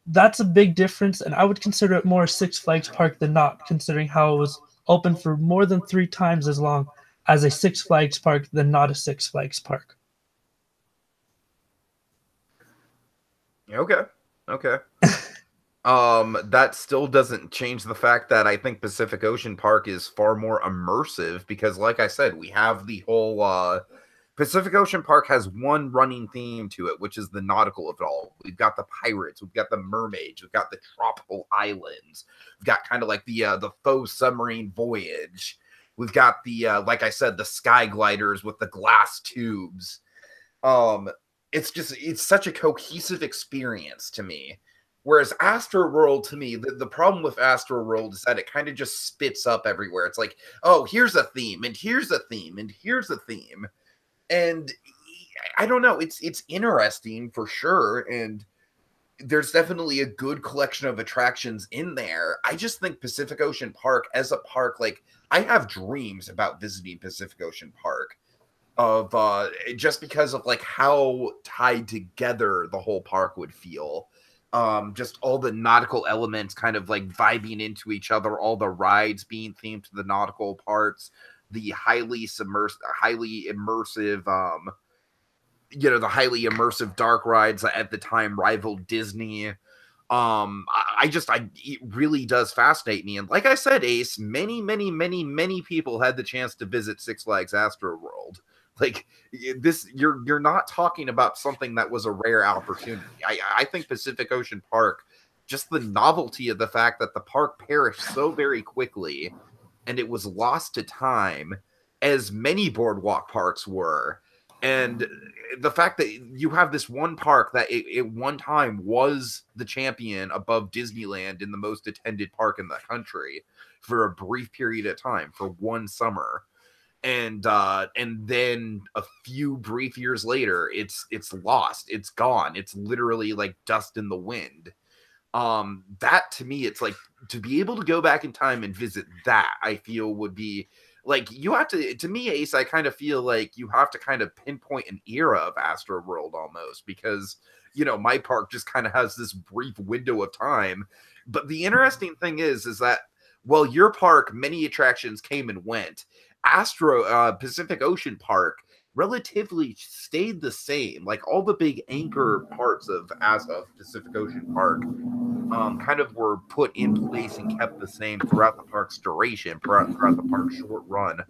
That's a big difference, and I would consider it more a Six Flags park than not, considering how it was open for more than 3 times as long as a Six Flags park than not a Six Flags park. Okay. That still doesn't change the fact that I think Pacific Ocean Park is far more immersive, because like I said, we have the whole Pacific Ocean Park has one running theme to it, which is the nautical of it all. We've got the pirates, we've got the mermaids, we've got the tropical islands, we've got kind of like the faux submarine voyage. We've got the like I said, the sky gliders with the glass tubes. It's such a cohesive experience to me. Whereas Astroworld, to me, the problem with Astroworld is that it kind of just spits up everywhere. It's like, oh, here's a theme, and here's a theme, and here's a theme. And I don't know, it's interesting for sure, and there's definitely a good collection of attractions in there. I just think Pacific Ocean Park as a park, like, I have dreams about visiting Pacific Ocean Park, of just because of like how tied together the whole park would feel. Just all the nautical elements kind of like vibing into each other, all the rides being themed to the nautical parts, the highly immersive, the highly immersive dark rides that at the time rivaled Disney. It really does fascinate me. And like I said, Ace, many people had the chance to visit Six Flags Astroworld. Like this, you're not talking about something that was a rare opportunity. I think Pacific Ocean Park, just the novelty of the fact that the park perished so very quickly and it was lost to time, as many boardwalk parks were. And the fact that you have this one park that at one time was the champion above Disneyland in the most attended park in the country for a brief period of time, for one summer. And then a few brief years later, it's lost, it's gone, it's literally like dust in the wind. That to me, it's like, to be able to go back in time and visit that, I feel would be like, you have to me, Ace, I kind of feel like you have to kind of pinpoint an era of Astro World almost, because, you know, my park just kind of has this brief window of time. But the interesting thing is that while your park, many attractions came and went, Pacific Ocean Park relatively stayed the same. Like, all the big anchor parts of Pacific Ocean Park kind of were put in place and kept the same throughout the park's duration, throughout the park's short run.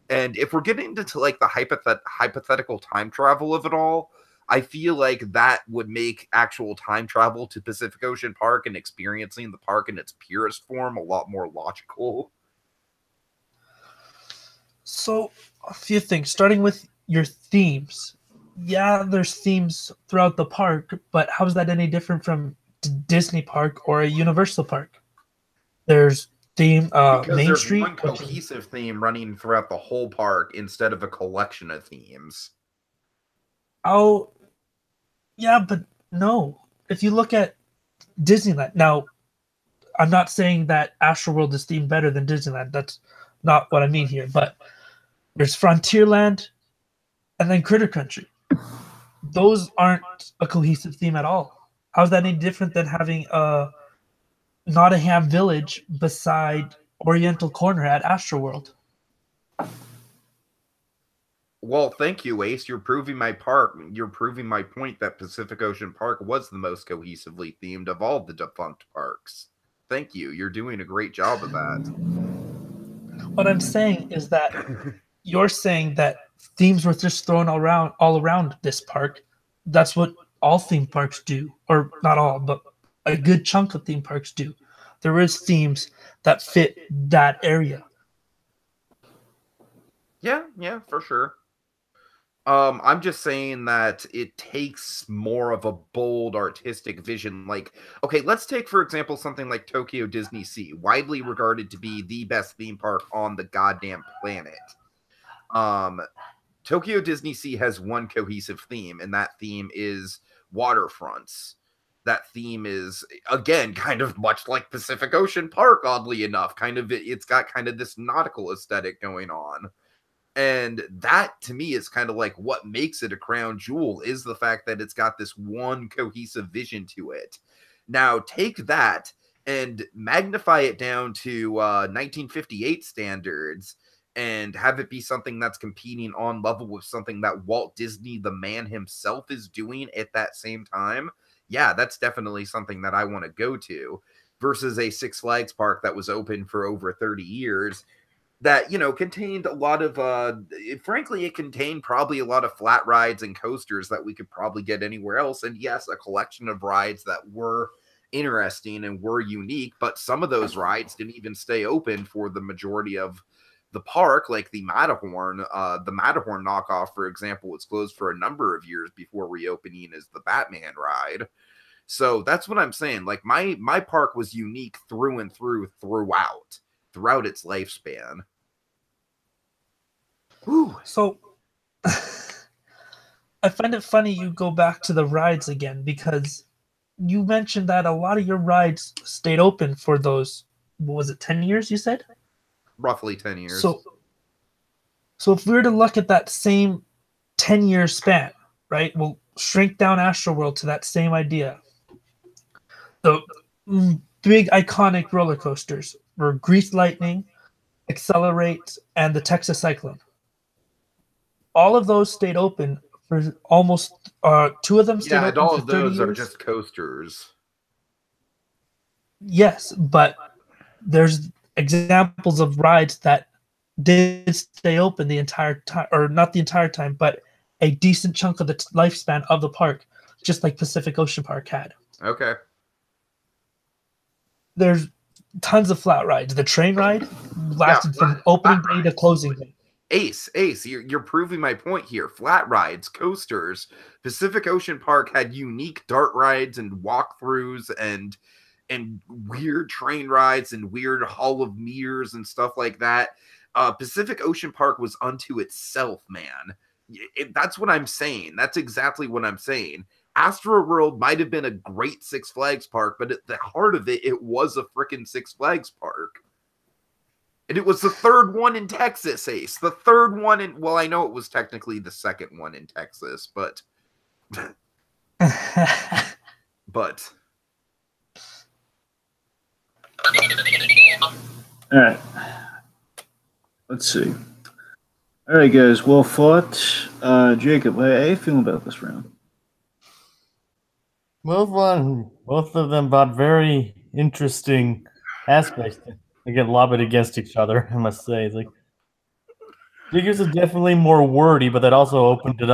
And if we're getting into like the hypothetical time travel of it all, I feel like that would make actual time travel to Pacific Ocean Park and experiencing the park in its purest form a lot more logical. So, a few things, starting with your themes. Yeah, there's themes throughout the park, but how is that any different from Disney Park or a Universal Park? There's theme, because Main there's Street. one cohesive theme running throughout the whole park instead of a collection of themes. Oh, yeah, but no. If you look at Disneyland, now, I'm not saying that Astroworld is themed better than Disneyland. That's not what I mean here. But there's Frontierland and then Critter Country. Those aren't a cohesive theme at all. How's that any different than having a Nottingham Village beside Oriental Corner at Astroworld? Well, thank you, Ace. You're proving my point that Pacific Ocean Park was the most cohesively themed of all the defunct parks. Thank you. You're doing a great job of that. What I'm saying is that you're saying that themes were just thrown all around this park. That's what all theme parks do, or not all, but a good chunk of theme parks do. There is themes that fit that area. Yeah, for sure. I'm just saying that it takes more of a bold artistic vision. Like, okay, let's take, for example, something like Tokyo Disney Sea, widely regarded to be the best theme park on the goddamn planet. Tokyo Disney Sea has one cohesive theme, and that theme is waterfronts. That theme is, again, kind of much like Pacific Ocean Park, oddly enough. It's got kind of this nautical aesthetic going on. And that, to me, is kind of like what makes it a crown jewel, is the fact that it's got this one cohesive vision to it. Now, take that and magnify it down to 1958 standards and have it be something that's competing on level with something that Walt Disney, the man himself, is doing at that same time. Yeah, that's definitely something that I want to go to, versus a Six Flags park that was open for over 30 years that, you know, contained a lot of, frankly, it contained probably a lot of flat rides and coasters that we could probably get anywhere else. And yes, a collection of rides that were interesting and were unique, but some of those rides didn't even stay open for the majority of the park, like the Matterhorn. The Matterhorn knockoff, for example, was closed for a number of years before reopening as the Batman ride. So that's what I'm saying. Like, my park was unique through and throughout its lifespan. Whew. So I find it funny you go back to the rides again, because you mentioned that a lot of your rides stayed open for those, what was it, 10 years you said? Roughly 10 years. So if we were to look at that same 10-year span, right, we'll shrink down Astroworld to that same idea. The big iconic roller coasters were Grease Lightning, Accelerate, and the Texas Cyclone. All of those stayed open for almost, two of them stayed open and all for of 30 those are years. just coasters. Yes, but there's examples of rides that did stay open the entire time, or not the entire time, but a decent chunk of the lifespan of the park, just like Pacific Ocean Park had. Okay. There's tons of flat rides. The train ride lasted from opening day to closing day. Ace, you're proving my point here. Flat rides, coasters. Pacific Ocean Park had unique dart rides and walkthroughs and weird train rides and weird Hall of Mirrors and stuff like that. Pacific Ocean Park was unto itself, man. That's what I'm saying. That's exactly what I'm saying. Astro World might have been a great Six Flags park, but at the heart of it, it was a freaking Six Flags park. And it was the third one in Texas, Ace. The third one in... Well, I know it was technically the second one in Texas, but... but... All right. Let's see. All right, guys. Well fought. Jacob, how you feeling about this round? Both of them brought very interesting aspects. They get lobbied against each other, I must say. It's like Diggers is definitely more wordy, but that also opened him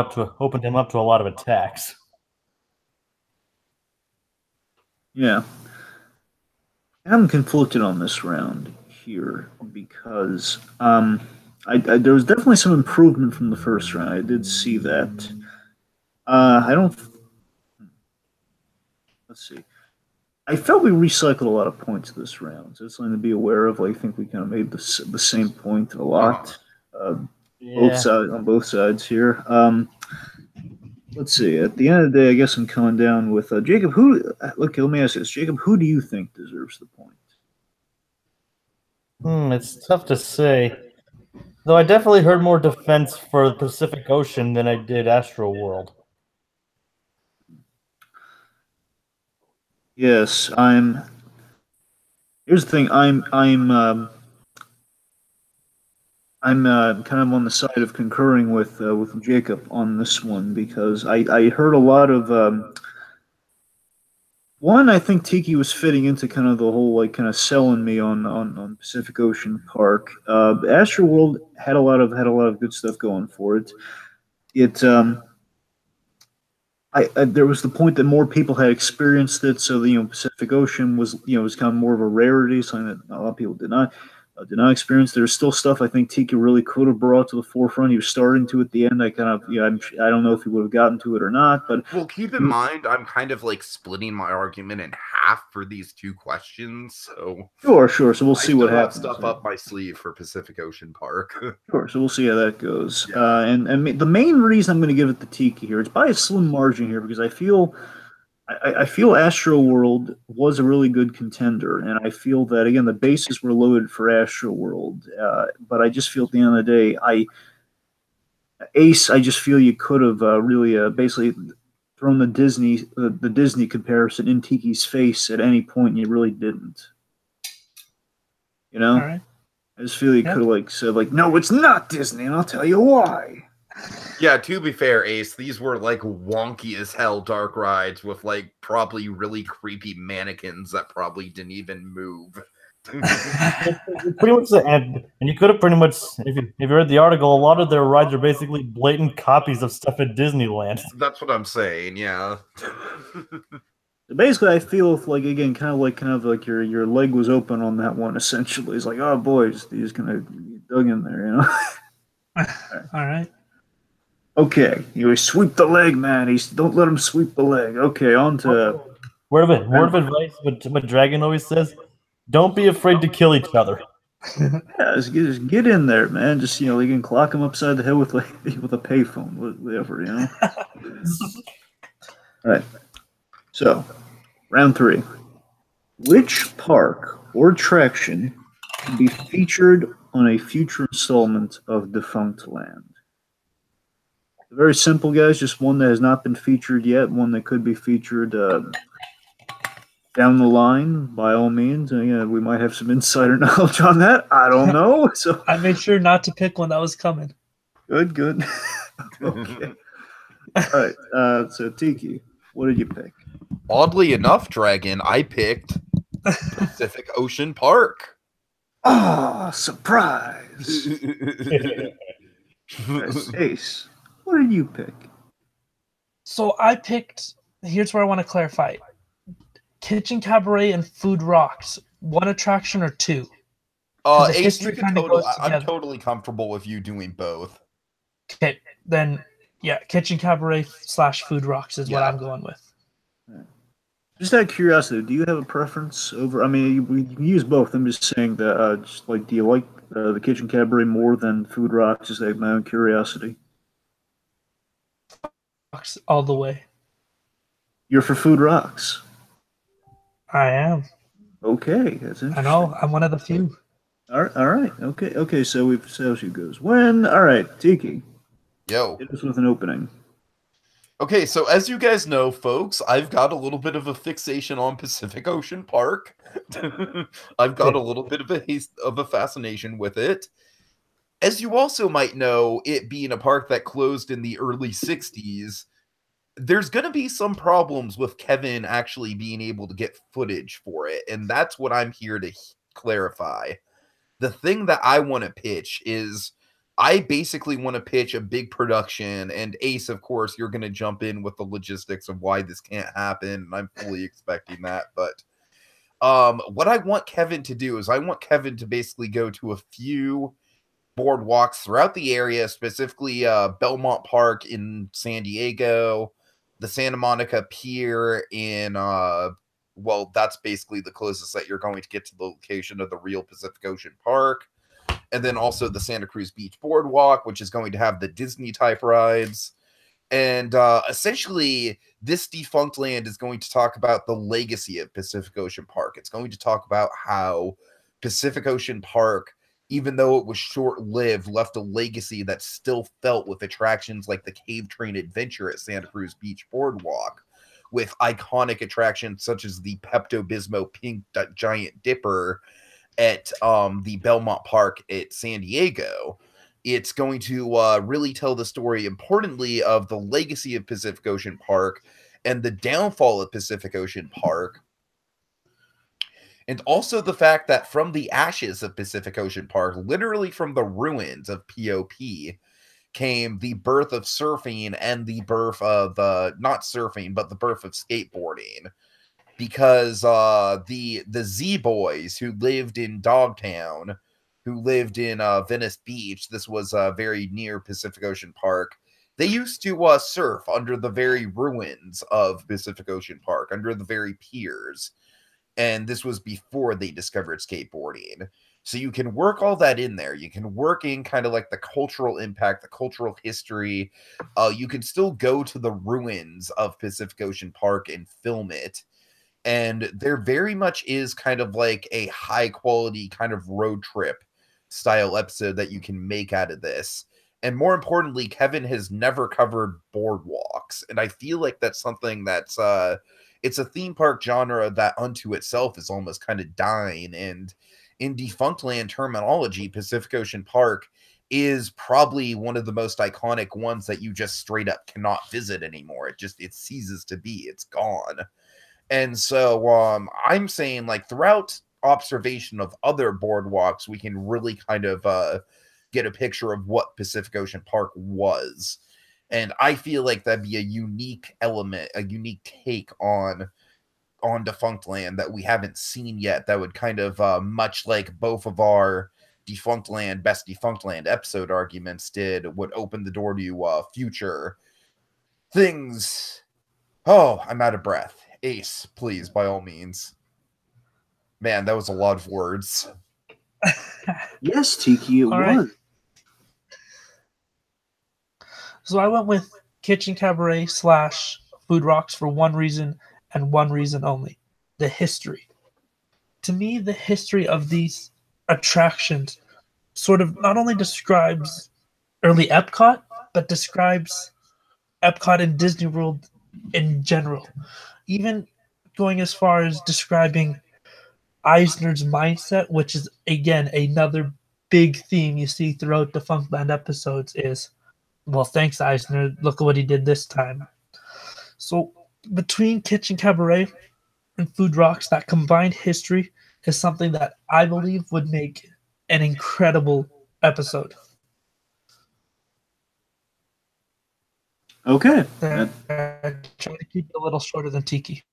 up to a lot of attacks. Yeah. I'm conflicted on this round here because there was definitely some improvement from the first round. I did see that. Let's see. I felt we recycled a lot of points this round, so it's something to be aware of. I think we kind of made the same point a lot, on both sides here. Let's see. At the end of the day, I guess I'm coming down with Jacob. Let me ask you this, Jacob. Who do you think deserves the point? It's tough to say. Though I definitely heard more defense for the Pacific Ocean than I did Astro World. Yes, Here's the thing. I'm kind of on the side of concurring with Jacob on this one because I heard a lot of one. I think Tiki was fitting into kind of the whole kind of selling me on Pacific Ocean Park. Astro World had a lot of good stuff going for it. There was the point that more people had experienced it, so Pacific Ocean was kind of more of a rarity, something that a lot of people did not experience. There's still stuff I think Tiki really could have brought to the forefront. He was starting to at the end. I don't know if he would have gotten to it or not, but well, keep in mind I'm kind of like splitting my argument in half for these two questions. So sure. So we'll see what happens. Stuff up my sleeve for Pacific Ocean Park. Sure. So we'll see how that goes. Yeah. And the main reason I'm going to give it to Tiki here, it's by a slim margin here because I feel Astro World was a really good contender, and I feel that again the bases were loaded for Astro World. But I just feel at the end of the day, Ace, I just feel you could have really basically thrown the Disney comparison in Tiki's face at any point, and you really didn't. All right. I just feel you could have said no, it's not Disney, and I'll tell you why. Yeah, to be fair, Ace, these were wonky as hell dark rides with probably really creepy mannequins that probably didn't even move. Pretty much, and you could have pretty much, if you read the article, a lot of their rides are basically blatant copies of stuff at Disneyland. That's what I'm saying. Yeah. Basically, I feel again, kind of like your leg was open on that one. Essentially, it's like, oh boys, he's gonna dug in there, All right. Okay, sweep the leg, man. Don't let him sweep the leg. Okay, on to word of advice. What Dragon always says: don't be afraid to kill each other. Yeah, just get in there, man. Just you can clock him upside the head with a payphone, whatever, All right. So, round 3. Which park or attraction can be featured on a future installment of Defunctland? Very simple, guys. Just one that has not been featured yet. One that could be featured down the line, by all means. We might have some insider knowledge on that. I don't know. So I made sure not to pick one that was coming. Good. Okay. All right. So Tiki, what did you pick? Oddly enough, Dragon, I picked Pacific Ocean Park. Ah, surprise! Ace, what did you pick? So I picked. Here's where I want to clarify: Kitchen Cabaret and Food Rocks. One attraction or two? The Ace, history kind of goes I'm together. totally comfortable with you doing both. Okay, then yeah, Kitchen Cabaret / Food Rocks is what Yeah. I'm going with. Just out of curiosity, do you have a preference over? I mean, we can use both. I'm just saying that, just like, do you like the Kitchen Cabaret more than Food Rocks? Just out of my own curiosity. Rocks all the way. You're for Food Rocks. I am. Okay, that's I interesting. know. I'm one of the few. All right. Okay. So we've established who goes when. All right, Tiki, Yo. hit us with an opening. Okay, so as you guys know, folks, I've got a little bit of a fixation on Pacific Ocean Park. I've got a little bit of a fascination with it. As you also might know, it being a park that closed in the early 60s, there's going to be some problems with Kevin actually being able to get footage for it, and that's what I'm here to clarify. The thing that I want to pitch is I basically want to pitch a big production, and Ace, of course, you're going to jump in with the logistics of why this can't happen, and I'm fully expecting that. But what I want Kevin to do is I want Kevin to basically go to a few boardwalks throughout the area, specifically Belmont Park in San Diego, the Santa Monica Pier in, well, that's basically the closest that you're going to get to the location of the real Pacific Ocean Park. And then also the Santa Cruz Beach Boardwalk, which is going to have the Disney type rides. And essentially, this Defunctland is going to talk about the legacy of Pacific Ocean Park. It's going to talk about how Pacific Ocean Park, even though it was short-lived, left a legacy that still felt with attractions like the Cave Train Adventure at Santa Cruz Beach Boardwalk, with iconic attractions such as the Pepto-Bismol Pink Giant Dipper at the Belmont Park at San Diego. It's going to really tell the story, importantly, of the legacy of Pacific Ocean Park and the downfall of Pacific Ocean Park. And also the fact that from the ashes of Pacific Ocean Park, literally from the ruins of POP, came the birth of surfing and the birth of, not surfing, but the birth of skateboarding. Because the Z-Boys who lived in Dogtown, who lived in Venice Beach, this was very near Pacific Ocean Park, they used to surf under the very ruins of Pacific Ocean Park, under the very piers. And this was before they discovered skateboarding. So you can work all that in there. You can work in kind of like the cultural impact, the cultural history. You can still go to the ruins of Pacific Ocean Park and film it. And there very much is kind of like a high quality kind of road trip style episode that you can make out of this. And more importantly, Kevin has never covered boardwalks. And I feel like that's something that's it's a theme park genre that unto itself is almost kind of dying. And in Defunctland terminology, Pacific Ocean Park is probably one of the most iconic ones that you just straight up cannot visit anymore. It ceases to be. It's gone. And so I'm saying, like, throughout observation of other boardwalks, we can really kind of get a picture of what Pacific Ocean Park was. And I feel like that'd be a unique element, a unique take on Defunctland that we haven't seen yet, that would kind of, much like both of our Best Defunctland episode arguments did, would open the door to future things. Oh, I'm out of breath. Ace, please, by all means. Man, that was a lot of words. Yes, Tiki, it All was. right. So I went with Kitchen Cabaret / Food Rocks for one reason and one reason only: the history. To me, the history of these attractions sort of not only describes early Epcot, but describes Epcot and Disney World in general. Even going as far as describing Eisner's mindset, which is, again, another big theme you see throughout the Funkland episodes is, well, thanks, Eisner. Look at what he did this time. So between Kitchen Cabaret and Food Rocks, that combined history is something that I believe would make an incredible episode. Okay. Try to keep it a little shorter than Tiki.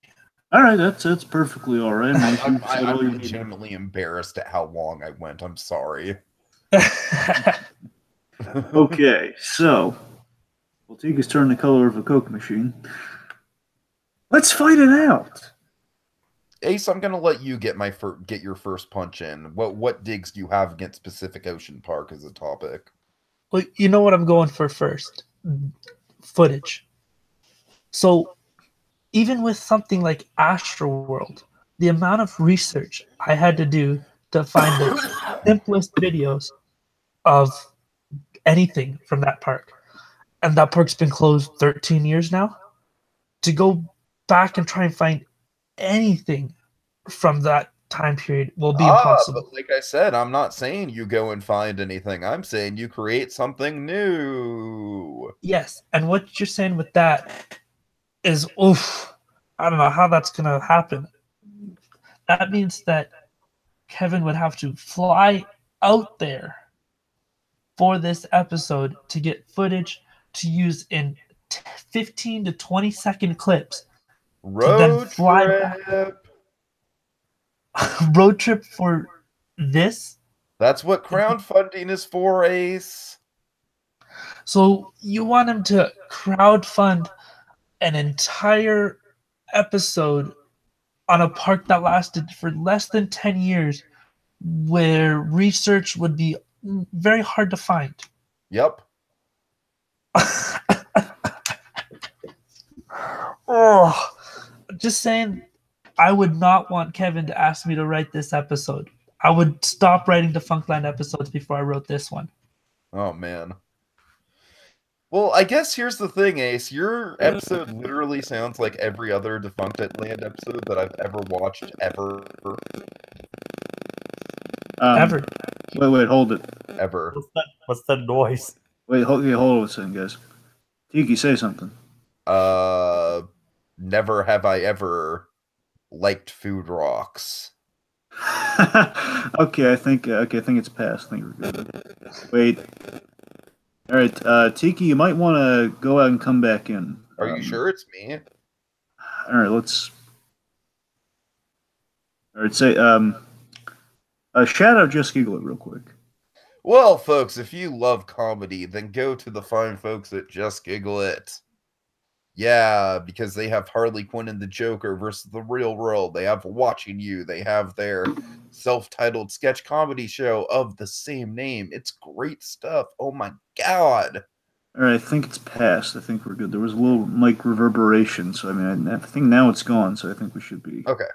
All right, that's perfectly all right. I'm legitimately embarrassed at how long I went. I'm sorry. Okay, so we'll take his turn the color of a Coke machine. Let's fight it out. Ace, I'm gonna let you get get your first punch in. What digs do you have against Pacific Ocean Park as a topic? Well, you know what I'm going for first? Footage. So even with something like Astroworld, the amount of research I had to do to find the simplest videos of anything from that park, and that park's been closed 13 years now, to go back and try and find anything from that time period will be impossible. But like I said, I'm not saying you go and find anything. I'm saying you create something new. Yes, and what you're saying with that is, oof, I don't know how that's gonna happen. That means that Kevin would have to fly out there for this episode to get footage to use in 15 to 20-second clips to then Road fly back. trip. Road trip for this? That's what crowdfunding is for, Ace. So you want him to crowdfund an entire episode on a park that lasted for less than 10 years where research would be very hard to find. Yep. Oh, just saying, I would not want Kevin to ask me to write this episode. I would stop writing Defunctland episodes before I wrote this one. Oh, man. Well, I guess here's the thing, Ace. Your episode literally sounds like every other Defunctland episode that I've ever watched, ever. Ever. Wait, hold it. Ever. What's that noise? Wait, hold on a second, guys. Tiki, say something. Never have I ever liked food rocks. Okay, I think it's passed. I think we're good. Wait. All right, Tiki, you might want to go out and come back in. Are you sure it's me? All right, let's. All right, say shout out Just Giggle It real quick. Well, folks, if you love comedy, then go to the fine folks at Just Giggle It. Yeah, because they have Harley Quinn and the Joker versus the real world. They have Watching You. They have their self-titled sketch comedy show of the same name. It's great stuff. Oh my god. All right, I think it's passed. I think we're good. There was a little mic reverberation, so I mean, I think now it's gone. So I think we should be okay.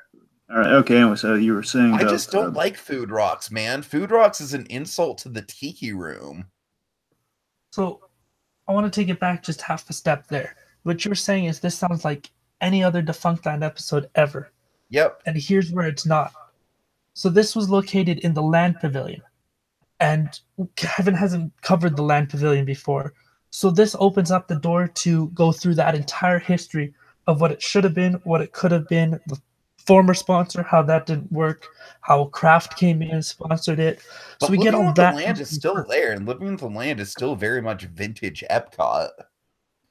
All right. Okay. Anyway, so you were saying I just don't like food rocks, man. Food rocks is an insult to the Tiki Room. So I want to take it back just half a step there. What you're saying is this sounds like any other Defunctland episode ever. Yep. And here's where it's not. So this was located in the Land Pavilion. And Kevin hasn't covered the Land Pavilion before. So this opens up the door to go through that entire history of what it should have been, what it could have been, the former sponsor, how that didn't work, how Kraft came in and sponsored it. But so we get all Living that. with the Land is still there, and Living with the Land is still very much vintage Epcot.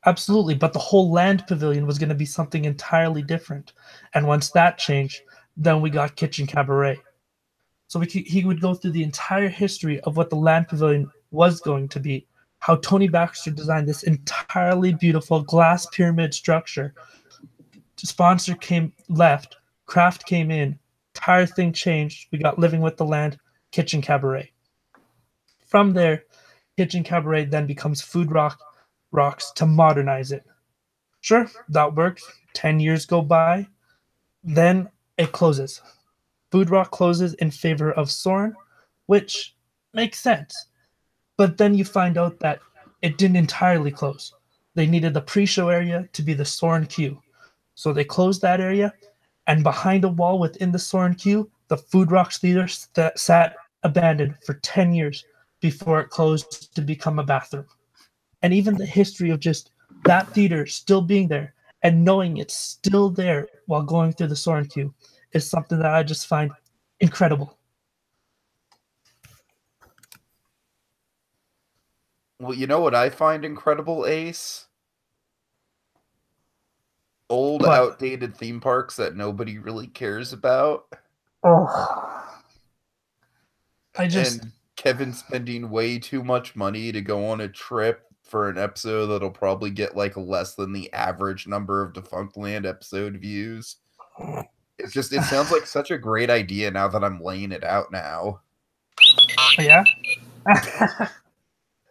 Absolutely, but the whole Land Pavilion was going to be something entirely different. And once that changed, then we got Kitchen Cabaret. So he would go through the entire history of what the Land Pavilion was going to be, how Tony Baxter designed this entirely beautiful glass pyramid structure. The sponsor left, Kraft came in, entire thing changed. We got Living with the Land, Kitchen Cabaret. From there, Kitchen Cabaret then becomes Food Rocks to modernize it. Sure, that works. 10 years go by. Then it closes. Food Rock closes in favor of Soarin', which makes sense. But then you find out that it didn't entirely close. They needed the pre-show area to be the Soarin' queue. So they closed that area, and behind a wall within the Soarin' queue, the Food Rocks theater sat abandoned for 10 years before it closed to become a bathroom. And even the history of just that theater still being there and knowing it's still there while going through the Soarin' queue is something that I just find incredible. Well, you know what I find incredible, Ace? old, What? outdated theme parks that nobody really cares about. Oh, And Kevin spending way too much money to go on a trip for an episode that'll probably get like less than the average number of Defunctland episode views. It sounds like such a great idea now that I'm laying it out now. yeah.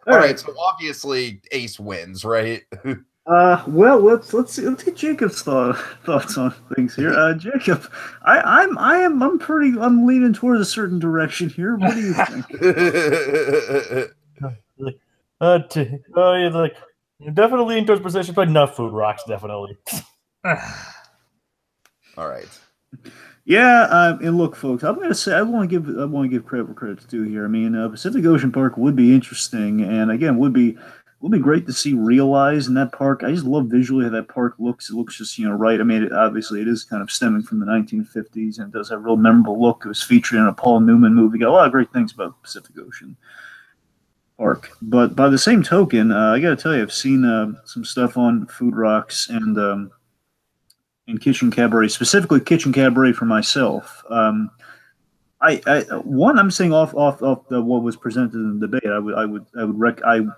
All right, so obviously Ace wins, right? Well, let's see. Let's get Jacob's thoughts on things here. Jacob, I'm leaning towards a certain direction here. What do you think? Yeah, like definitely leaning towards precision, but enough food rocks, definitely. All right. Yeah, and look, folks, I'm gonna say I want to give credit where credit's due here. I mean, Pacific Ocean Park would be interesting, and again, would be great to see realized in that park. I just love visually how that park looks. It looks just right. I mean, obviously, it is kind of stemming from the 1950s, and it does have a real memorable look. It was featured in a Paul Newman movie. Got a lot of great things about Pacific Ocean Park. But by the same token, I got to tell you, I've seen some stuff on Food Rocks and Kitchen Cabaret, specifically Kitchen Cabaret for myself. I'm saying off what was presented in the debate.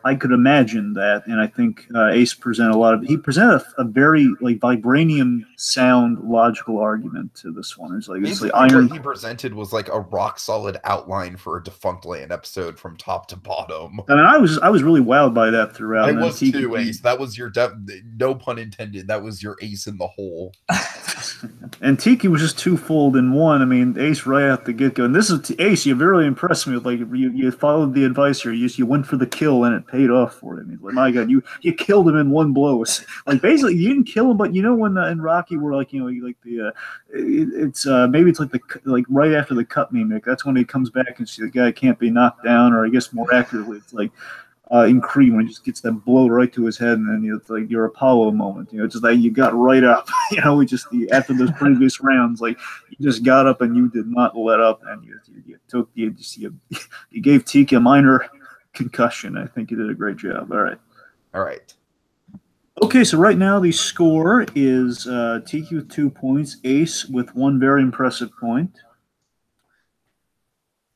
I could imagine that, and I think Ace presented he presented a very like vibranium sound logical argument to this one. It's like iron. What he presented was like a rock solid outline for a Defunctland episode from top to bottom. I mean, I was really wowed by that throughout. I was too, Ace. That was your no pun intended. That was your ace in the hole. And Tiki was just twofold in one. I mean, Ace right out the get go. And this is Ace. You really impressed me with you followed the advice here. You went for the kill and it paid off for you. I mean, like, my God, you killed him in one blow. Like basically, you didn't kill him, but when in Rocky we're like maybe it's like right after the cut mimic. That's when he comes back and see the guy can't be knocked down, or I guess more accurately, it's like. In Creed, when he just gets that blow right to his head, and then it's like your Apollo moment. Just like you got right up. After those previous rounds, like you just got up and you did not let up, and you gave Tiki a minor concussion. I think you did a great job. All right. Okay, so right now the score is Tiki with 2 points, Ace with one very impressive point.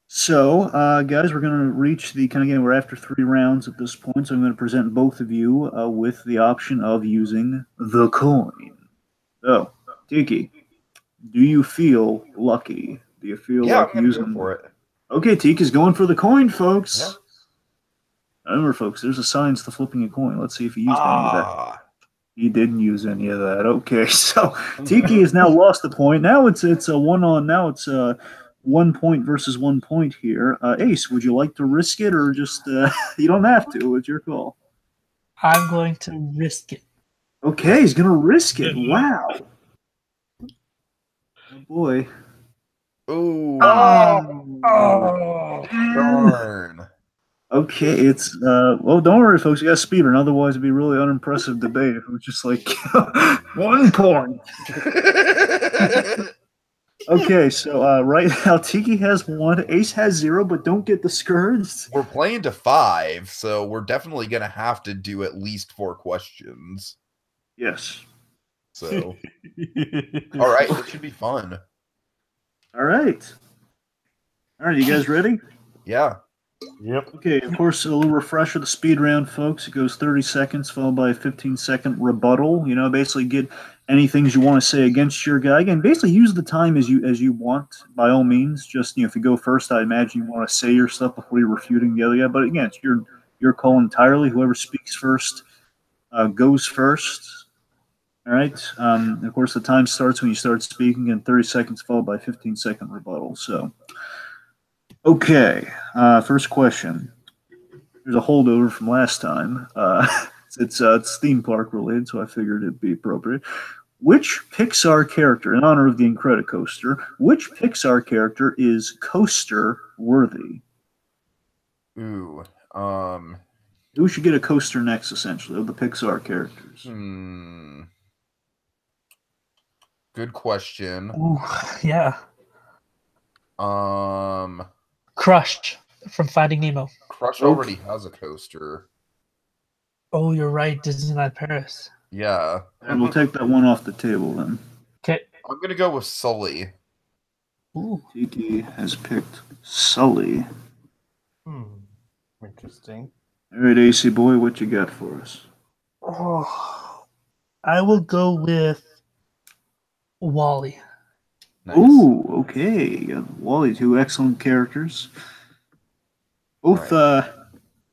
So, guys, we're going to reach the we're after 3 rounds at this point, so I'm going to present both of you with the option of using the coin. So, Tiki, do you feel lucky? Do you feel like I'm using go for it? Okay, Tiki's going for the coin, folks. Yeah. Remember, folks, there's a science to flipping a coin. Let's see if he used any of that. He didn't use any of that. Okay, so Tiki has now lost the point. Now it's a 1 point versus 1 point here. Ace, would you like to risk it, or just you don't have to? It's your call. I'm going to risk it. Okay, he's going to risk it. Wow. Oh, boy. Ooh. Oh. Darn. Okay, it's well, don't worry, folks. You got a speedrun. Otherwise, it'd be a really unimpressive debate if it was just like 1 point. Okay, so right now Tiki has 1, Ace has 0, but don't get discouraged. We're playing to 5, so we're definitely going to have to do at least 4 questions. Yes. So, all right, it should be fun. All right, you guys ready? Yeah. Yep. Okay, of course, a little refresher, the speed round, folks. It goes 30 seconds, followed by a 15-second rebuttal. Basically get any things you want to say against your guy. Again, basically use the time as you want, by all means. Just, if you go first, I imagine you want to say your stuff before you're refuting the other guy. But again, it's your call entirely. Whoever speaks first goes first. All right? Of course, the time starts when you start speaking, and 30 seconds followed by a 15-second rebuttal. So... Okay, first question. There's a holdover from last time. It's theme park related, so I figured it'd be appropriate. Which Pixar character, in honor of the Incredicoaster, which Pixar character is coaster worthy? Ooh. Who should get a coaster next, essentially, of the Pixar characters? Good question. Ooh, yeah. Crush from Finding Nemo. Crush already has a coaster. Oh, you're right. Disneyland Paris. Yeah. And we'll take that one off the table then. Okay. I'm gonna go with Sully. Ooh. Tiki has picked Sully. Interesting. All right, AC boy, what you got for us? Oh, I will go with Wally. Nice. Ooh, okay. Wally, two excellent characters. Both, Right.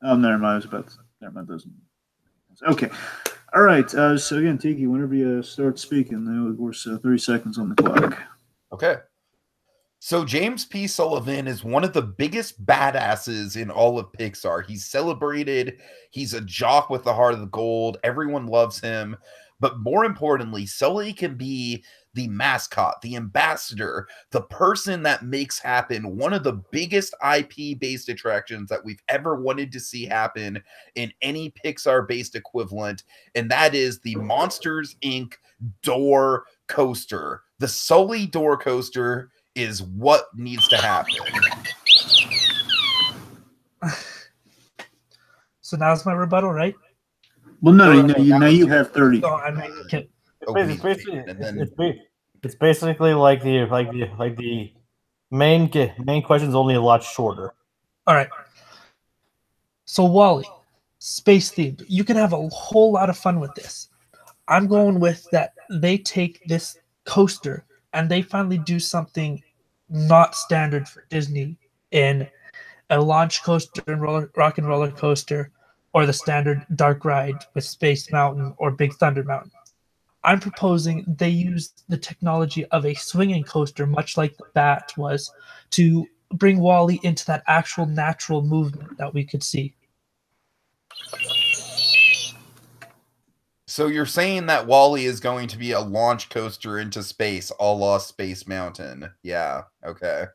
oh, never mind. I was about to, never mind. Those. Okay. All right. So again, Tiki, whenever you start speaking, then of course, 30 seconds on the clock. Okay. So James P. Sullivan is one of the biggest badasses in all of Pixar. He's celebrated. He's a jock with the heart of the gold. Everyone loves him. But more importantly, Sully can be the mascot, the ambassador, the person that makes happen one of the biggest IP-based attractions that we've ever wanted to see happen in any Pixar-based equivalent, and that is the Monsters, Inc. door coaster. The Sully door coaster is what needs to happen. So now's my rebuttal, right? Well, no, No, now you have 30. So I might get. It's basically like the main question is only a lot shorter. All right. So Wally, space themed. You can have a whole lot of fun with this. I'm going with that. They take this coaster and they finally do something not standard for Disney in a launch coaster and rock and roller coaster, or the standard dark ride with Space Mountain or Big Thunder Mountain. I'm proposing they use the technology of a swinging coaster, much like the Bat was, to bring Wally into that actual natural movement that we could see. So you're saying that Wally is going to be a launch coaster into space, a la Space Mountain. Yeah, okay.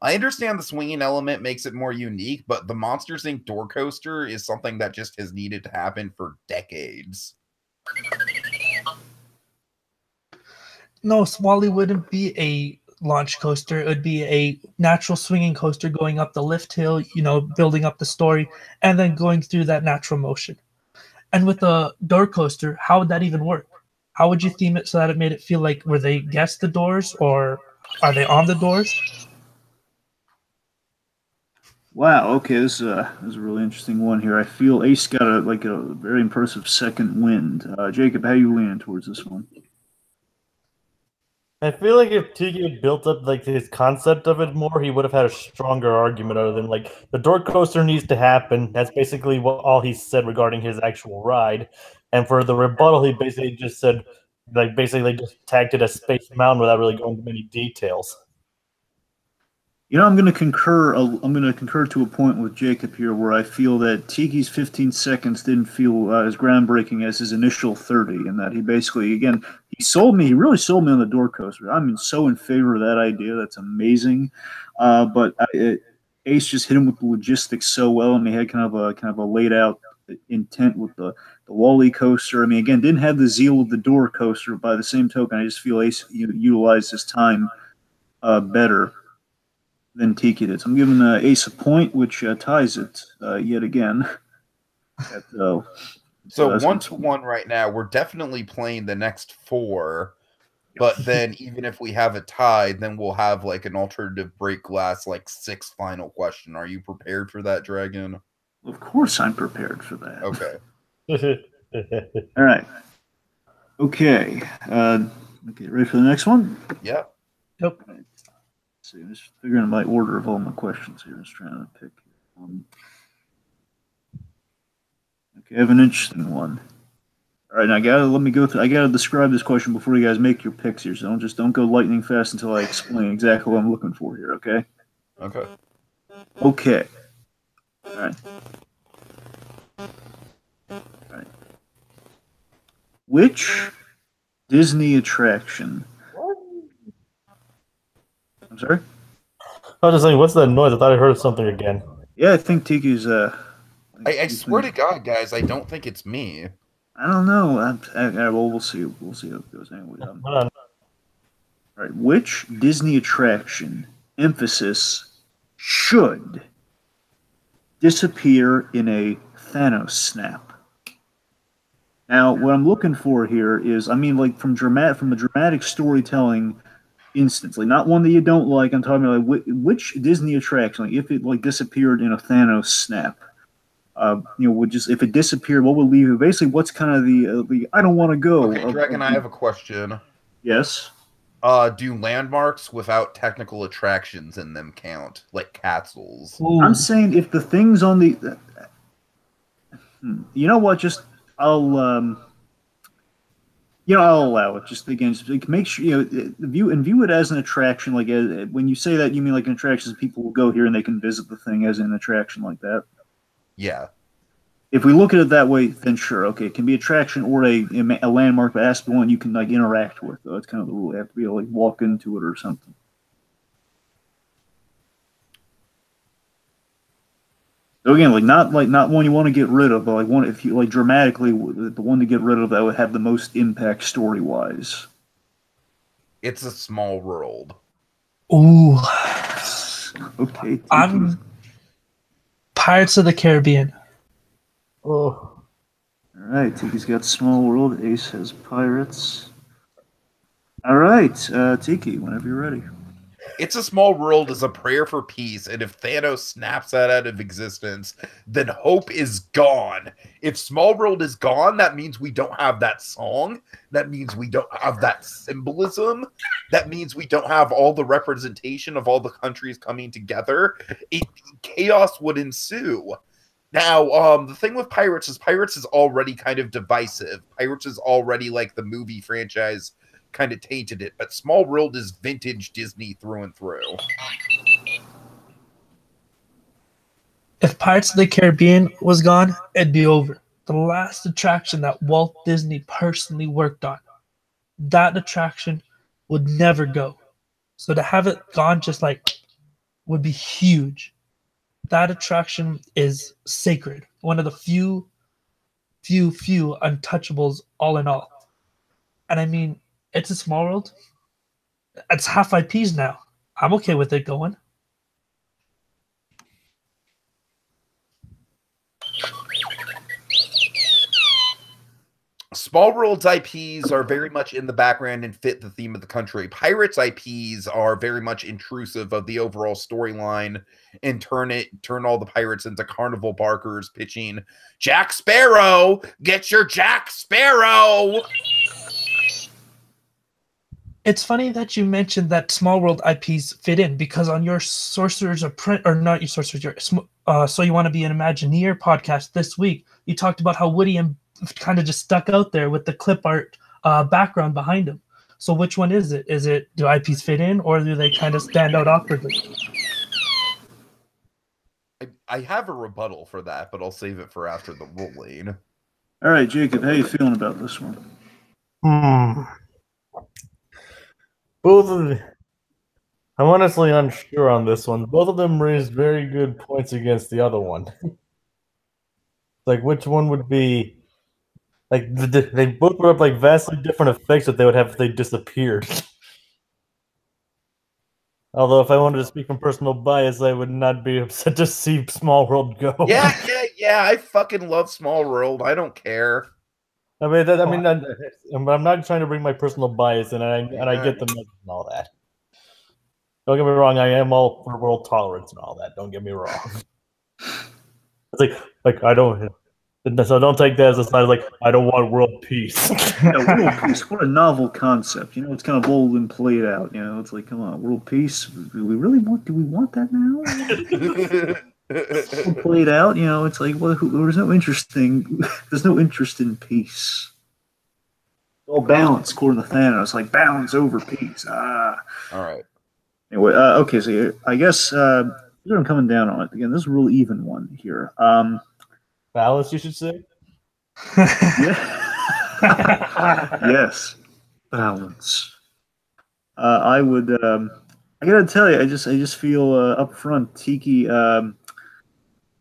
I understand the swinging element makes it more unique, but the Monsters, Inc. door coaster is something that just has needed to happen for decades. No, Wally wouldn't be a launch coaster. It would be a natural swinging coaster going up the lift hill, building up the story, and then going through that natural motion. And with a door coaster, how would that even work? How would you theme it so that it made it feel like, were they against the doors or are they on the doors? Wow. Okay, this is a really interesting one here. I feel Ace got a very impressive second wind. Jacob, how you leaning towards this one? I feel like if Tiki had built up like his concept of it more, he would have had a stronger argument other than like the door coaster needs to happen. That's basically all he said regarding his actual ride. And for the rebuttal, he basically just said basically just tagged it as Space Mountain without really going into many details. I'm going to concur. I'm going to concur to a point with Jacob here, where I feel that Tiki's 15 seconds didn't feel as groundbreaking as his initial 30, and that he basically, again, he really sold me on the door coaster. I'm so in favor of that idea. That's amazing. But Ace just hit him with the logistics so well, and he had kind of a laid out intent with the Wally coaster. I mean, again, didn't have the zeal of the door coaster. By the same token, I just feel Ace utilized his time better than Tiki did. So I'm giving Ace a point, which ties it yet again. So 1-1 right now. We're definitely playing the next 4. But then even if we have a tie, then we'll have like an alternative break glass, like 6th final question. Are you prepared for that, Dragon? Of course I'm prepared for that. Okay. All right. Okay. Okay, ready for the next one? Yeah. Yep. Right. See, I'm just figuring out my order of all my questions here. Just trying to pick. Okay, I have an interesting one. All right, now I gotta describe this question before you guys make your picks here. So don't go lightning fast until I explain exactly what I'm looking for here. Okay. Okay. Okay. All right. All right. Which Disney attraction? I'm sorry? I was just saying, what's that noise? I thought I heard something again. Yeah, I think Tiki's. I swear to God, guys, I don't think it's me. I don't know. Well, we'll see. We'll see how it goes anyway. All right. Which Disney attraction emphasis should disappear in a Thanos snap? Now, what I'm looking for here is, I mean, like from the dramatic storytelling instance, like not one that you don't like. I'm talking about like which Disney attraction, like if it like disappeared in a Thanos snap, would just if it disappeared, what would leave it? Basically, what's kind of the I don't want to go. Okay, Dragon, I have a question. Yes. Do landmarks without technical attractions in them count, like castles? Ooh. I'm saying if the things on the, you know what? Just I'll I'll allow it. Just again, just like, make sure view it as an attraction. Like when you say that, you mean like an attraction. People will go here and they can visit the thing as an attraction like that. Yeah. If we look at it that way, then sure, okay, it can be attraction or a landmark, but it has to be one you can like interact with. Though. That's kind of the rule. You have to be able to like walk into it or something. So again, not one you want to get rid of, but like one if you like dramatically the one to get rid of that would have the most impact story wise. It's a small world. Ooh. Okay. I'm Pirates of the Caribbean. Oh. All right, Tiki's got Small World. Ace has Pirates. All right, Tiki, whenever you're ready. It's a Small World is a prayer for peace, and if Thanos snaps that out of existence, then hope is gone. If Small World is gone, that means we don't have that song. That means we don't have that symbolism. That means we don't have all the representation of all the countries coming together. Chaos would ensue. Now, the thing with Pirates is already kind of divisive. Pirates is already like the movie franchise kind of tainted it, but Small World is vintage Disney through and through. If Pirates of the Caribbean was gone, it'd be over. The last attraction that Walt Disney personally worked on, that attraction would never go. So to have it gone just like would be huge. That attraction is sacred. One of the few untouchables all in all. And I mean, it's a Small World. It's half IPs now. I'm okay with it going. Small World's IPs are very much in the background and fit the theme of the country. Pirates IPs are very much intrusive of the overall storyline and turn all the pirates into carnival barkers pitching, Jack Sparrow, get your Jack Sparrow. It's funny that you mentioned that Small World IPs fit in because on your Sorcerers of Print, or not your Sorcerers, your So You Want to Be an Imagineer podcast this week, you talked about how Woody and kind of just stuck out there with the clip art background behind him. So which one is it? Do IPs fit in or do they kind of stand out awkwardly? I have a rebuttal for that, but I'll save it for after the ruling. All right, Jacob, how you feeling about this one? Both of them, I'm honestly unsure on this one. Both of them raised very good points against the other one. Like, which one would be like they both put up like vastly different effects that they would have if they disappeared. Although, if I wanted to speak from personal bias, I would not be upset to see Small World go. Yeah. I fucking love Small World. I don't care. I'm not trying to bring my personal bias in, and I get the message and all that. Don't get me wrong, I am all for world tolerance and all that. Don't get me wrong. It's like I don't. So don't take that as a sign of like I don't want world peace. World peace, what a novel concept. It's kind of bold and played out. It's like, come on, world peace. Do we want that now? Played out. It's like, well, there's no interest in peace. It's all balance, according to Thanos. Like balance over peace. All right. Anyway, okay, so I guess I'm coming down on it again. This is a real even one here. Balance, you should say. Yes, balance. I would. I gotta tell you, I just feel up front, Tiki.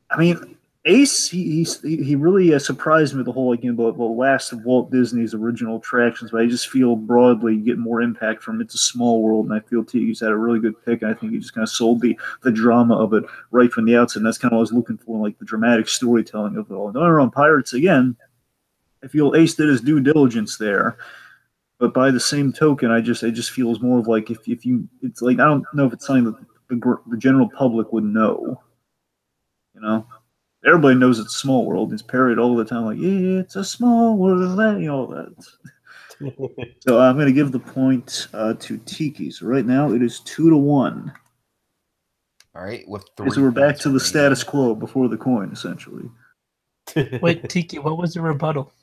I mean, Ace. He really surprised me with the whole the last of Walt Disney's original attractions. But I just feel broadly get more impact from It's a Small World, and I feel Tiki's had a really good pick. And I think he just kind of sold the drama of it right from the outset. And that's kind of what I was looking for, like the dramatic storytelling of it all. And on Pirates again. feel Ace did his due diligence there. But by the same token, it just feels more of like if you, it's like I don't know if it's something that the general public would know. You know, everybody knows it's a small world. It's parodied all the time, like it's a small world, all that. So I'm going to give the point to Tiki. So right now it is 2-1. All right, with 3. So we're back to the status quo before the coin, essentially. Wait, Tiki, what was the rebuttal?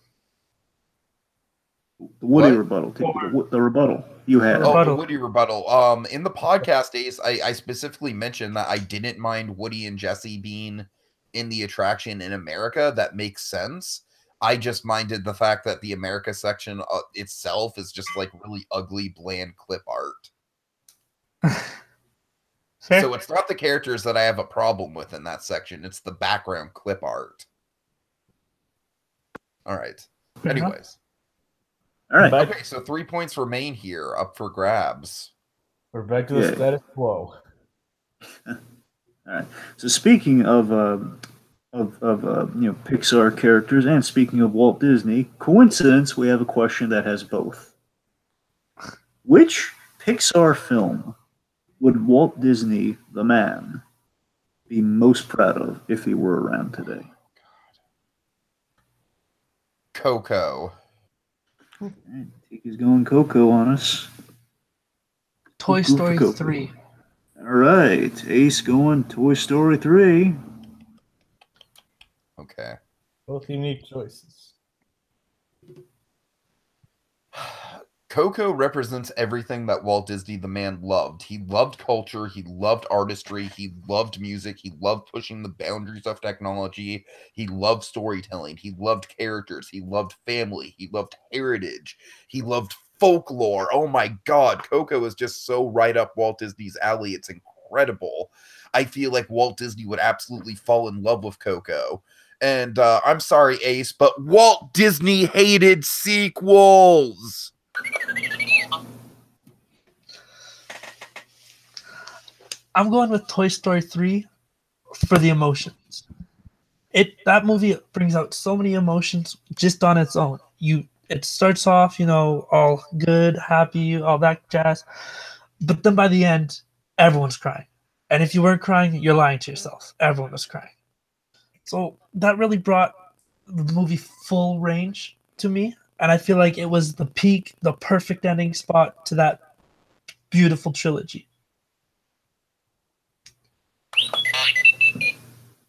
The Woody rebuttal. Tiki, the rebuttal you had. Oh, the Woody rebuttal. In the podcast days, I specifically mentioned that I didn't mind Woody and Jesse being in the attraction in America. That makes sense. I just minded the fact that the America section itself is just like really ugly, bland clip art. So it's not the characters that I have a problem with in that section. It's the background clip art. All right. Anyways. All right. Okay, so 3 points remain here, up for grabs. We're back to the status quo. All right. So speaking of Pixar characters, and speaking of Walt Disney, coincidence, we have a question that has both. Which Pixar film would Walt Disney, the man, be most proud of if he were around today? Coco. Tiki's going Coco on us. Toy Story 3. All right. Ace going Toy Story 3. Okay. Both unique choices. Coco represents everything that Walt Disney the man loved. He loved culture, he loved artistry, he loved music, he loved pushing the boundaries of technology, he loved storytelling, he loved characters, he loved family, he loved heritage, he loved folklore. Oh my God, Coco is just so right up Walt Disney's alley. It's incredible. I feel like Walt Disney would absolutely fall in love with Coco. And I'm sorry, Ace, but Walt Disney hated sequels. I'm going with Toy Story 3 for the emotions. That movie brings out so many emotions just on its own. It starts off, all good, happy, all that jazz, but then by the end, everyone's crying. And if you weren't crying, you're lying to yourself. Everyone was crying. So that really brought the movie full range to me. And I feel like it was the peak, the perfect ending spot to that beautiful trilogy.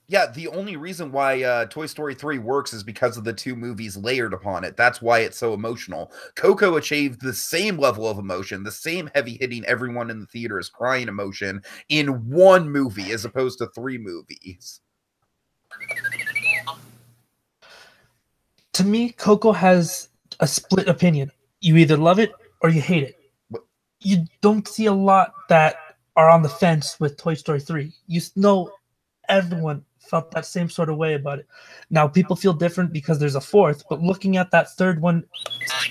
Yeah, the only reason why Toy Story 3 works is because of the two movies layered upon it. That's why it's so emotional. Coco achieved the same level of emotion, the same heavy-hitting, everyone in the theater is crying emotion in one movie as opposed to 3 movies. To me, Coco has a split opinion. You either love it or you hate it. You don't see a lot that are on the fence with Toy Story 3. You know everyone felt that same sort of way about it. Now, people feel different because there's a fourth, but looking at that third one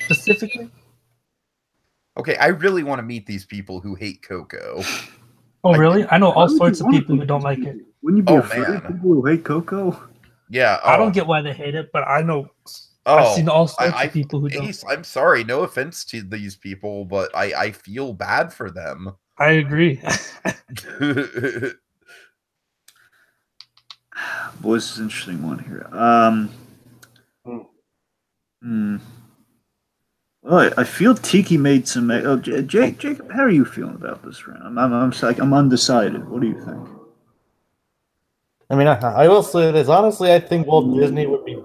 specifically... Okay, I really want to meet these people who hate Coco. Oh, really? I know all sorts of people who don't like it. Wouldn't you be afraid of people who hate Coco? Yeah. I don't get why they hate it, but I know... I've seen all sorts of people who don't. I'm sorry, no offense to these people, but I feel bad for them. I agree. Boy, this is an interesting one here. Well, I feel Tiki made some. Oh, Jacob, how are you feeling about this round? I'm undecided. What do you think? I mean, I will say this. Honestly, I think Walt Disney would be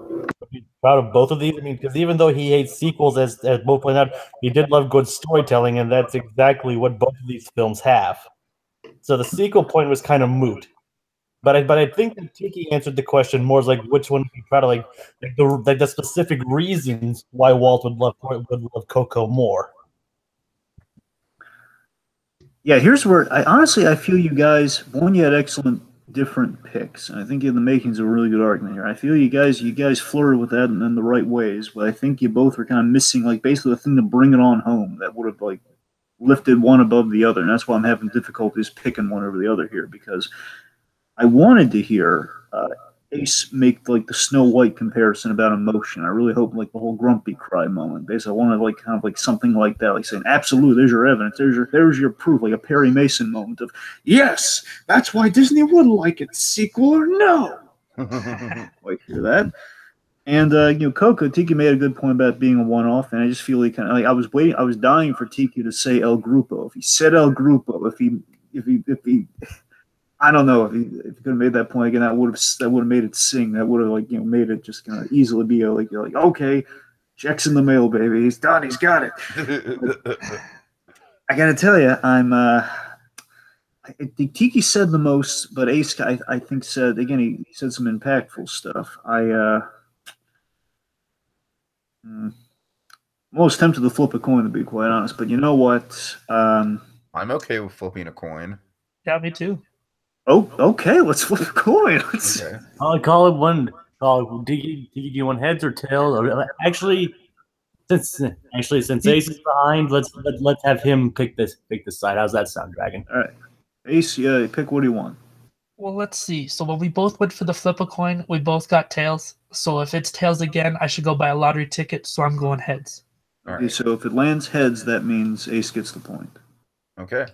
proud of both of these. I mean, because even though he hates sequels, as both pointed out, he did love good storytelling, and that's exactly what both of these films have. So the sequel point was kind of moot. But I think that Tiki answered the question more as like which one would be proud of, like the specific reasons why Walt would love Coco more. Yeah, here's where I feel you guys. One, you had excellent different picks, and I think you have the makings of a really good argument here. I feel you guys flirted with that in the right ways, but I think you both were kind of missing like basically the thing to bring it on home that would have like lifted one above the other, and that's why I'm having difficulties picking one over the other here because I wanted to hear Ace make like the Snow White comparison about emotion. I really hope like the whole grumpy cry moment. Basically, I wanted like kind of like something like that, like saying, "Absolutely, there's your evidence. There's your proof." Like a Perry Mason moment of, "Yes, that's why Disney would like it, sequel or no." Like hear that. And Coco Tiki made a good point about being a one-off, and I just feel like I was waiting, I was dying for Tiki to say El Grupo. If he said El Grupo, if he, I don't know if he could have made that point again, that would have made it sing. That would have made it just kind of easily be like you're like okay, checks in the mail, baby. He's done. He's got it. I gotta tell you, I think Tiki said the most, but Ace I think said again. He said some impactful stuff. I'm almost tempted to flip a coin, to be quite honest. But you know what? I'm okay with flipping a coin. Yeah, me too. Oh, okay. Let's flip a coin. Okay. I'll call it one. Tiki, do you want heads or tails? Actually, since Ace is behind, let's have him pick this side. How's that sound, Dragon? All right, Ace. Yeah, pick what do you want. Well, let's see. So when we both went for the flip a coin, we both got tails. So if it's tails again, I should go buy a lottery ticket. So I'm going heads. All Okay, right. so if it lands heads, that means Ace gets the point. Okay.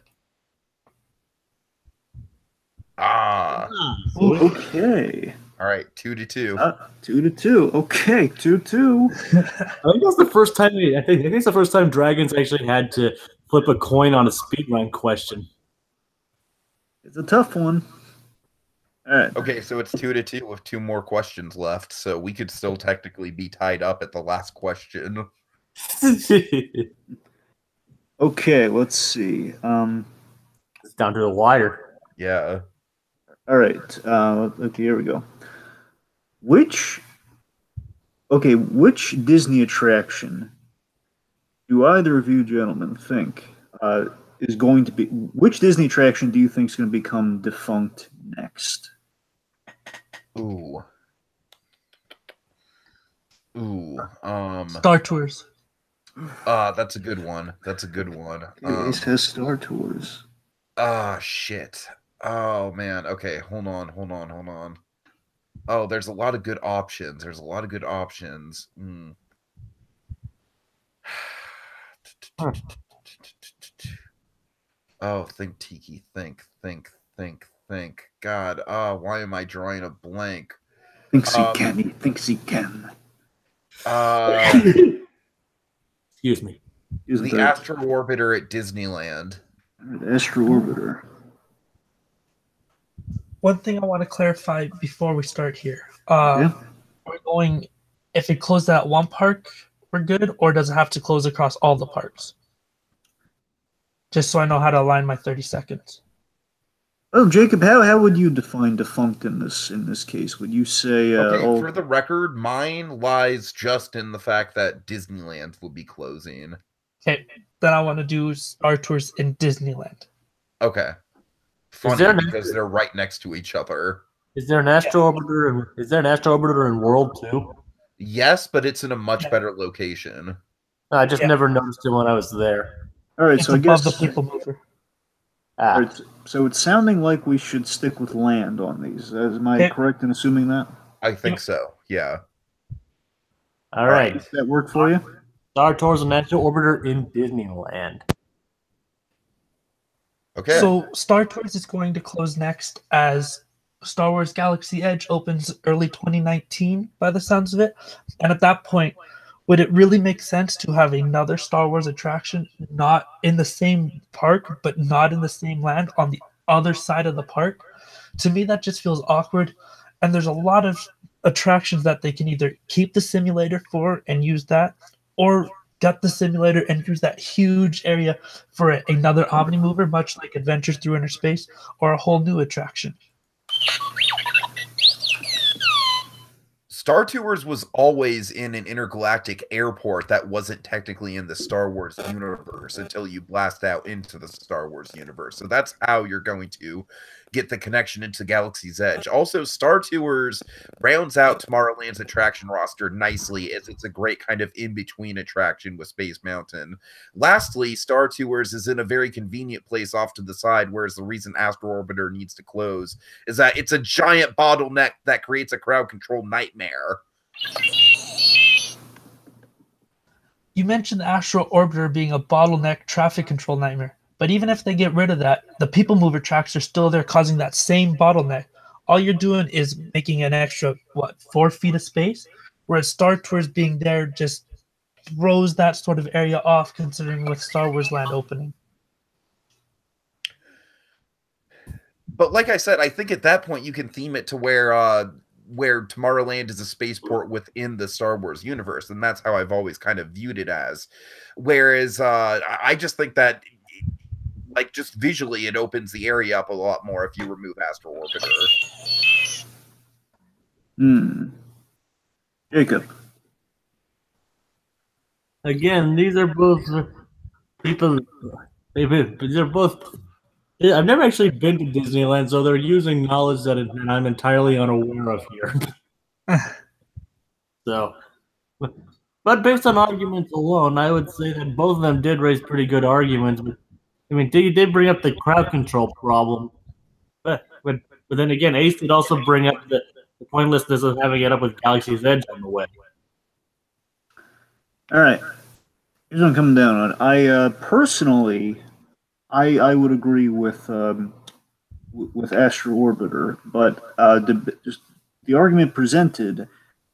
Ah. Okay. All right. 2-2. 2-2. Okay, 2-2. I think that's the first time. I think it's the first time Dragons actually had to flip a coin on a speedrun question. It's a tough one. All right. Okay, so it's 2-2 with 2 more questions left, so we could still technically be tied up at the last question. Okay, let's see. It's down to the wire. Yeah. All right. Okay, here we go. Which Disney attraction do either of you gentlemen think is going to be? Which Disney attraction do you think is going to become defunct next? Ooh. Star Tours. That's a good one. Ace has Star Tours. Shit. Oh man. Okay, hold on. Oh, there's a lot of good options. Oh, think Tiki. Think. God, why am I drawing a blank? Thinks he can. He thinks he can. Excuse me. The Astro Orbiter at Disneyland. The Astro Orbiter. One thing I want to clarify before we start here. Yeah. We're going, if it closed at one park, we're good, or does it have to close across all the parks? Just so I know how to align my 30 seconds. Oh, Jacob, how would you define defunct in this case? Would you say Okay, for the record, mine lies just in the fact that Disneyland will be closing. Okay, then I want to do Star Tours in Disneyland. Okay. Funny because they're right next to each other. Is there an Astro Orbiter? Is there an Astro Orbiter in World 2? Yes, but it's in a much better location. I just never noticed it when I was there. All right, It's so I above guess the people mover. all right, so it's sounding like we should stick with land on these. Am I correct in assuming that? I think so. Yeah. All right. Does that work for you? Star Tours and Astro Orbiter in Disneyland. Okay. So Star Tours is going to close next as Star Wars Galaxy Edge opens early 2019 by the sounds of it. And at that point, would it really make sense to have another Star Wars attraction not in the same park, but not in the same land on the other side of the park? To me, that just feels awkward. And there's a lot of attractions that they can either keep the simulator for and use that, or get the simulator and use that huge area for another Omnimover, much like Adventures Through Inner Space, or a whole new attraction. Star Tours was always in an intergalactic airport that wasn't technically in the Star Wars universe until you blast out into the Star Wars universe. So that's how you're going to get the connection into Galaxy's Edge. Also, Star Tours rounds out Tomorrowland's attraction roster nicely, as it's a great kind of in-between attraction with Space Mountain. Lastly, Star Tours is in a very convenient place off to the side, whereas the reason Astro Orbiter needs to close is that it's a giant bottleneck that creates a crowd control nightmare. You mentioned the Astro Orbiter being a bottleneck traffic control nightmare. But even if they get rid of that, the People Mover tracks are still there causing that same bottleneck. All you're doing is making an extra, 4 feet of space? Whereas Star Tours being there just throws that sort of area off, considering with Star Wars Land opening. But like I said, I think at that point you can theme it to where Tomorrowland is a spaceport within the Star Wars universe, and that's how I've always kind of viewed it as. Whereas I just think that, like, just visually, it opens the area up a lot more if you remove Astro Orbiter. Jacob. Again, these are both people. These are both. I've never actually been to Disneyland, so they're using knowledge that I'm entirely unaware of here. So, but based on arguments alone, I would say that both of them did raise pretty good arguments. But, I mean, you did bring up the crowd control problem, but then again, Ace did also bring up the pointlessness of having it up with Galaxy's Edge on the way. All right, here's what I'm coming down on. I personally, I would agree with Astro Orbiter, but just the argument presented,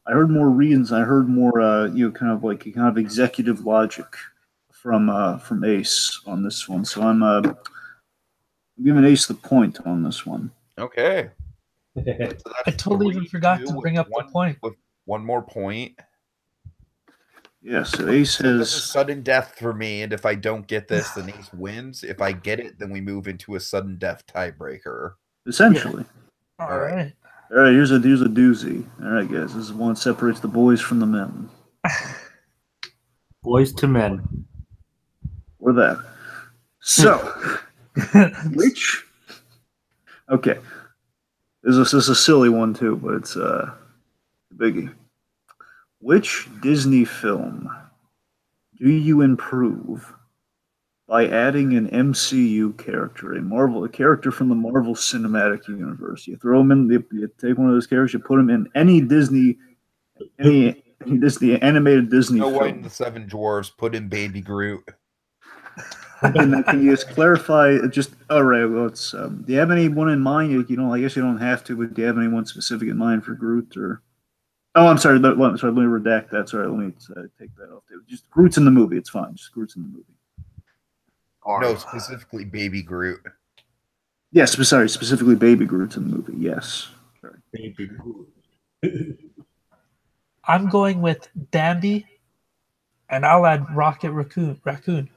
I heard more reasons. I heard more, kind of executive logic from Ace on this one. So I'm giving Ace the point on this one. Okay. So I totally even forgot to bring up the point. With one more point. Yeah, so Ace has... This is sudden death for me, and if I don't get this, then Ace wins. If I get it, then we move into a sudden death tiebreaker. Essentially. Yeah. All right. All right, here's a doozy. All right, guys, this is one that separates the boys from the men. Boys to men. Or that. So, which... Okay. This is a silly one, too, but it's a biggie. Which Disney film do you improve by adding an MCU character, a character from the Marvel Cinematic Universe? You throw him in, you take one of those characters, you put him in any Disney animated Disney Snow film. White and the Seven Dwarfs, put in Baby Groot. And can you just clarify? All right. Well, it's. Do you have anyone in mind? I guess you don't have to, but do you have anyone specific in mind for Groot or? Oh, I'm sorry. Let me redact that. Sorry, let me take that off. Just Groot's in the movie. It's fine. Just Groot's in the movie. No, specifically Baby Groot. Yes, specifically Baby Groot's in the movie. Yes. Sorry. Baby Groot. I'm going with Bambi, and I'll add Rocket Raccoon.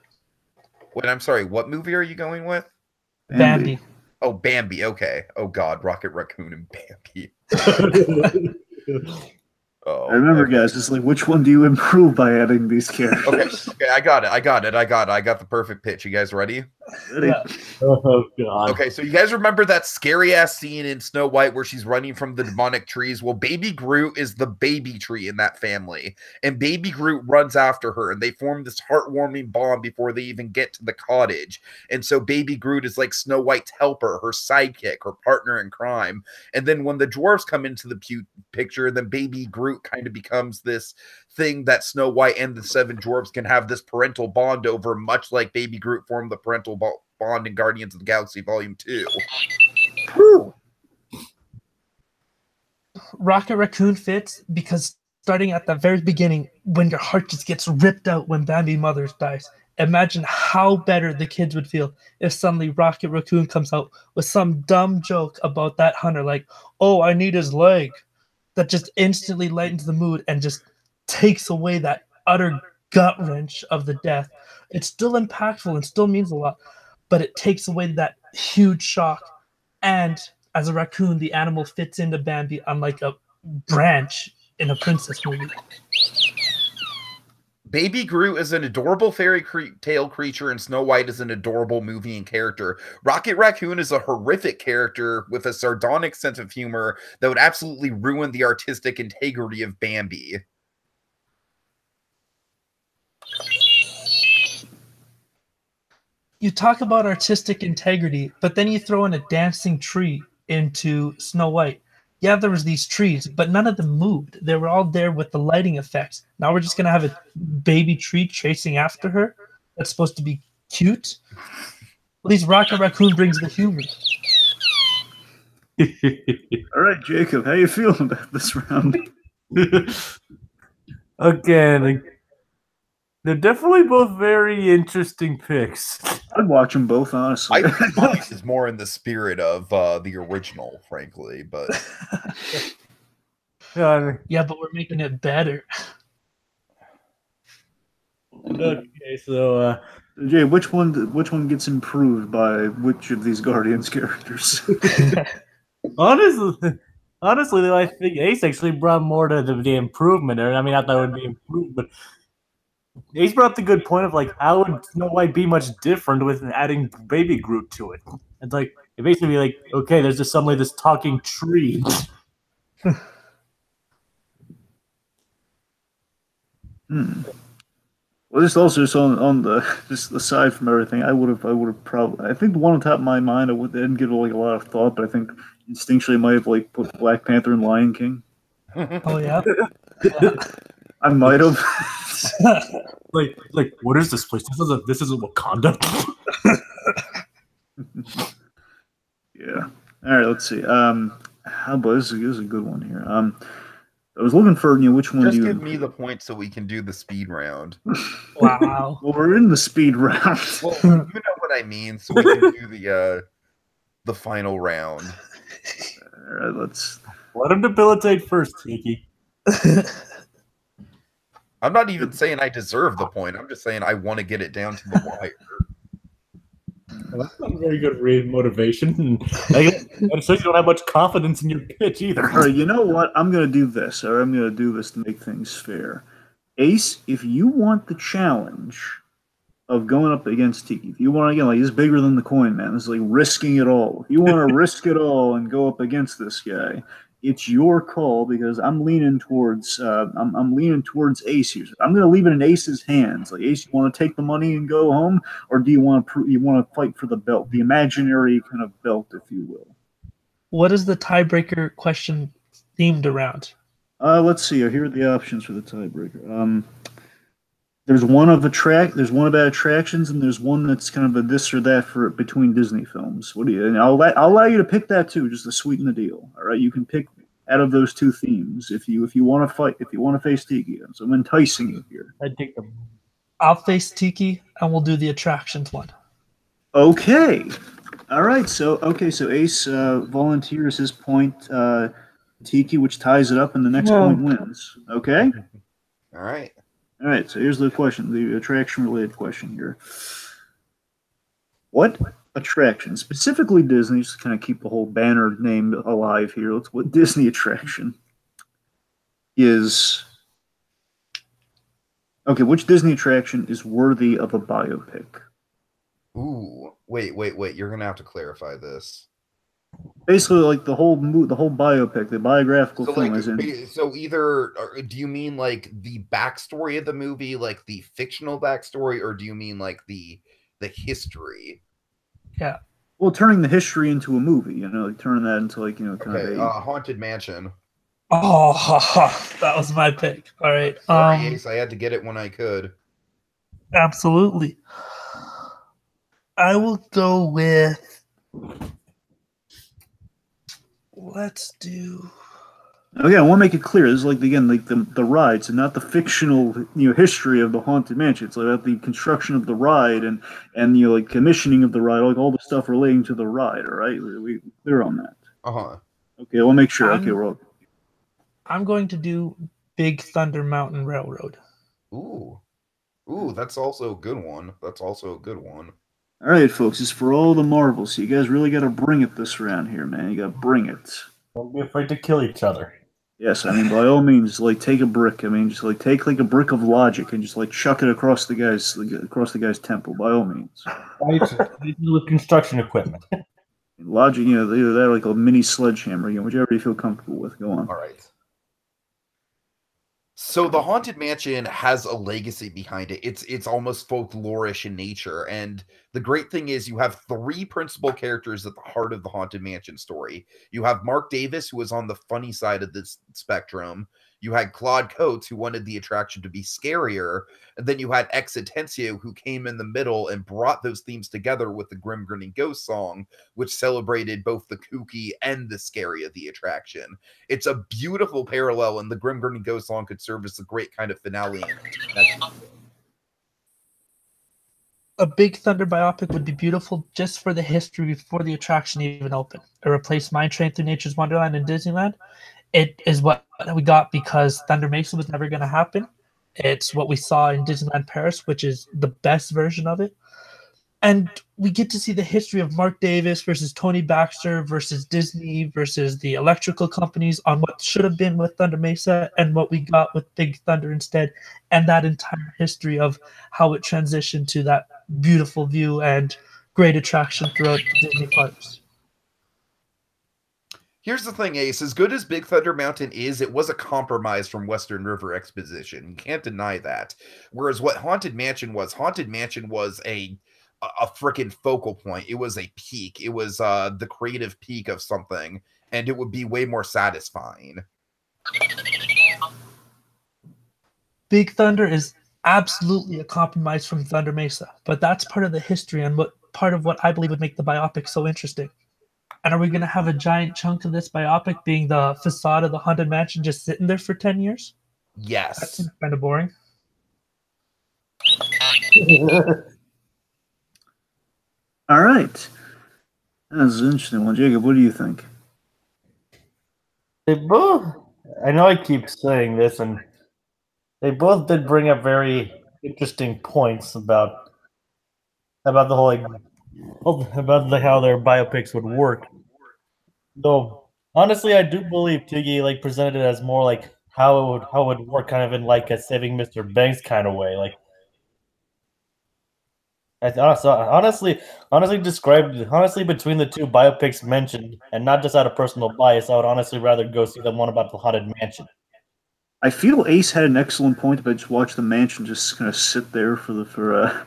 Wait, I'm sorry. What movie are you going with? Bambi. Oh, Bambi. Okay. Oh God, Rocket Raccoon and Bambi. Oh, I remember, guys. It's like, which one do you improve by adding these characters? Okay, I got it. I got the perfect pitch. You guys ready? Yeah. Oh God. Okay, so you guys remember that scary ass scene in Snow White where she's running from the demonic trees? Well, Baby Groot is the baby tree in that family, and Baby Groot runs after her, and they form this heartwarming bond before they even get to the cottage. And so Baby Groot is like Snow White's helper, her sidekick, her partner in crime. And then when the dwarves come into the picture, then Baby Groot kind of becomes this thing that Snow White and the Seven Dwarfs can have this parental bond over, much like Baby Groot formed the parental bond in Guardians of the Galaxy Volume 2. Whew. Rocket Raccoon fits because starting at the very beginning, when your heart just gets ripped out when Bambi Mothers dies, imagine how better the kids would feel if suddenly Rocket Raccoon comes out with some dumb joke about that hunter, like, oh, I need his leg. That just instantly lightens the mood and just takes away that utter gut wrench of the death. It's still impactful and still means a lot, but it takes away that huge shock. And as a raccoon, the animal fits into Bambi on like a branch in a princess movie. Baby Groot is an adorable fairy tale creature, and Snow White is an adorable movie and character. Rocket Raccoon is a horrific character with a sardonic sense of humor that would absolutely ruin the artistic integrity of Bambi. You talk about artistic integrity, but then you throw in a dancing tree into Snow White. Yeah, there was these trees, but none of them moved. They were all there with the lighting effects. Now we're just gonna have a baby tree chasing after her. That's supposed to be cute. At least Rocket Raccoon brings the humor. All right, Jacob, how you feeling about this round? Again, they're definitely both very interesting picks. I'd watch them both, honestly. I think mine is more in the spirit of the original, frankly, but Yeah, but we're making it better. Okay, so Jay, which one gets improved by which of these Guardians characters? honestly, though, I think Ace actually brought more to the improvement. Or I mean, not that it would be improved, but Ace brought up the good point of like, how would Snow White be much different with adding Baby Groot to it? It's like it basically like, okay, there's just suddenly this talking tree. Well, just also just on the just aside from everything, I would have probably, I think the one on top of my mind I didn't give like a lot of thought, but I think instinctually I might have like put Black Panther and Lion King. Oh yeah. I might have. like what is this place? This is Wakanda. Yeah. All right. Let's see. How about this is a good one here. I was looking for which one. just do you give me the point so we can do the speed round. Wow. Well, we're in the speed round. Well, you know what I mean, so we can do the final round. All right. Let's Let him debilitate first, Tiki. I'm not even saying I deserve the point. I'm just saying I want to get it down to the wire. Well, that's not a very good motivation. And so you don't have much confidence in your pitch either. All right, you know what? I'm going to do this, or I'm going to do this to make things fair. Ace, if you want the challenge of going up against Tiki, if you want, again, like, he's bigger than the coin, man. This is like risking it all. If you want to risk it all and go up against this guy, it's your call, because I'm leaning towards I'm leaning towards Ace here. I'm going to leave it in Ace's hands. Like, Ace, you want to take the money and go home, or do you want to fight for the belt, the imaginary kind of belt, if you will? What is the tiebreaker question themed around? Let's see. Here are the options for the tiebreaker. There's one about attractions, and there's one that's kind of a this or that for between Disney films. What do you? And I'll allow you to pick that too, just to sweeten the deal. All right, you can pick out of those two themes if you want to fight, if you want to face Tiki. So I'm enticing you here. I take them. I'll face Tiki, and we'll do the attractions one. Okay. All right. So Ace volunteers his point. Tiki, which ties it up, and the next point wins. Okay. All right. All right, so here's the question, the attraction-related question here. What attraction, specifically Disney, just to kind of keep the whole banner name alive here, what Disney attraction is... Okay, which Disney attraction is worthy of a biopic? Ooh, wait. You're going to have to clarify this. Basically, like the whole biopic, the biographical film, like, is in. So either, do you mean like the backstory of the movie, like the fictional backstory, or do you mean like the history? Yeah. Well, turning the history into a movie, like turning that into like kind of a Haunted Mansion. Oh, that was my pick. All right. Sorry, Ace, I had to get it when I could. Absolutely. I will go with. Let's do. Okay, I want to make it clear. This is like the rides, and not the fictional history of the Haunted Mansion. It's about the construction of the ride and like commissioning of the ride, like all the stuff relating to the ride. All right, we clear on that. Okay, we'll make sure. I'm going to do Big Thunder Mountain Railroad. Ooh, that's also a good one. All right, folks, it's for all the marbles. You guys really got to bring it this round here, man. You got to bring it. Don't be afraid to kill each other. Yes, I mean, by all means, like take a brick. I mean, just like take like a brick of logic and just like chuck it across the guy's temple. By all means, Right? With construction equipment. logic. You know, either that or like a mini sledgehammer. You know, whichever you feel comfortable with. Go on. All right. So the Haunted Mansion has a legacy behind it. It's almost folklorish in nature. And the great thing is you have three principal characters at the heart of the Haunted Mansion story. You have Mark Davis, who was on the funny side of this spectrum. You had Claude Coates, who wanted the attraction to be scarier. And then you had Ex Atencio, who came in the middle and brought those themes together with the Grim Grinning Ghost song, which celebrated both the kooky and the scary of the attraction. It's a beautiful parallel, and the Grim Grinning Ghost song could serve as a great kind of finale. A Big Thunder biopic would be beautiful just for the history before the attraction even opened. It replaced Mine Train Through Nature's Wonderland and Disneyland. It is what we got because Thunder Mesa was never going to happen. It's what we saw in Disneyland Paris, which is the best version of it. And we get to see the history of Mark Davis versus Tony Baxter versus Disney versus the electrical companies on what should have been with Thunder Mesa and what we got with Big Thunder instead, and that entire history of how it transitioned to that beautiful view and great attraction throughout the Disney parks. Here's the thing, Ace. As good as Big Thunder Mountain is, it was a compromise from Western River Exposition. You can't deny that. Whereas what Haunted Mansion was a freaking focal point. It was a peak. It was the creative peak of something, and it would be way more satisfying. Big Thunder is absolutely a compromise from Thunder Mesa, but that's part of the history and part of what I believe would make the biopic so interesting. And are we going to have a giant chunk of this biopic being the facade of the Haunted Mansion just sitting there for 10 years? Yes. That seems kind of boring. All right. That's an interesting one. Jacob, what do you think? They both, I know I keep saying this, and they both did bring up very interesting points about the whole, like, about how their biopics would work. Though, honestly, I do believe Tiki like presented it as more like how it would work, kind of in like a Saving Mr. Banks kind of way. Like, honestly, between the two biopics mentioned, and not just out of personal bias, I would honestly rather go see the one about the Haunted Mansion. I feel Ace had an excellent point, but just watch the mansion just kind of sit there for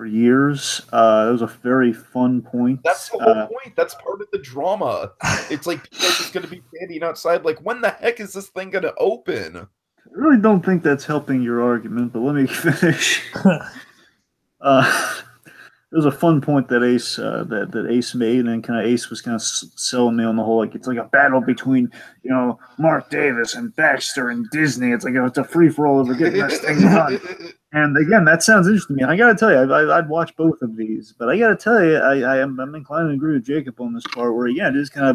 years. It was a very fun point. That's the whole point. That's part of the drama. It's like people are just going to be standing outside, like, when the heck is this thing going to open? I really don't think that's helping your argument, but let me finish. It was a fun point that Ace that Ace made, and kind of Ace was kind of selling me on the whole, like, it's like a battle between, you know, Mark Davis and Baxter and Disney. It's like it's a free for all over getting this thing done. And again, that sounds interesting to me. I got to tell you, I'd watch both of these, but I got to tell you, I'm inclined to agree with Jacob on this part, where yeah, it is kind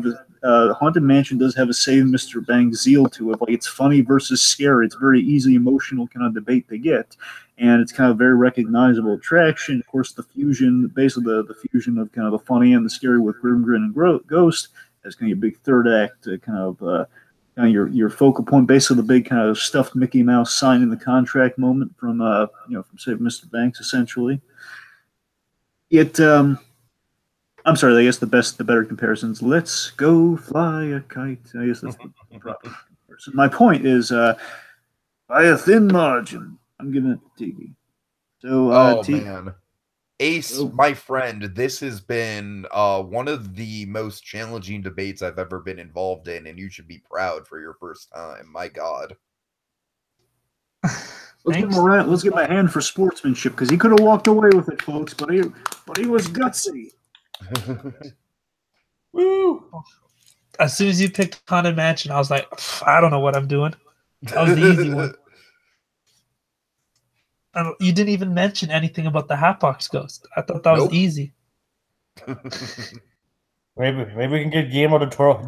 of Haunted Mansion does have a Save Mr. Banks zeal to it. Like, it's funny versus scary. It's a very easy emotional kind of debate to get. And it's kind of a very recognizable attraction. Of course, the fusion, basically the fusion of kind of the funny and the scary with Grim Grin and Ghost as kind of your big third act, kind of your focal point, basically the big kind of stuffed Mickey Mouse signing the contract moment from from Save Mr. Banks, essentially. I'm sorry, I guess the better comparisons. Let's go fly a kite. I guess that's the proper comparison. My point is, by a thin margin, I'm giving it to Tiki. So, man. Ace, my friend, this has been one of the most challenging debates I've ever been involved in, and you should be proud for your first time. My God. Let's get my hand for sportsmanship, because he could have walked away with it, folks, but he was gutsy. Woo! As soon as you picked Haunted Mansion, I was like, I don't know what I'm doing. That was the easy one. You didn't even mention anything about the Hatbox Ghost. I thought that was easy. Maybe we can get Guillermo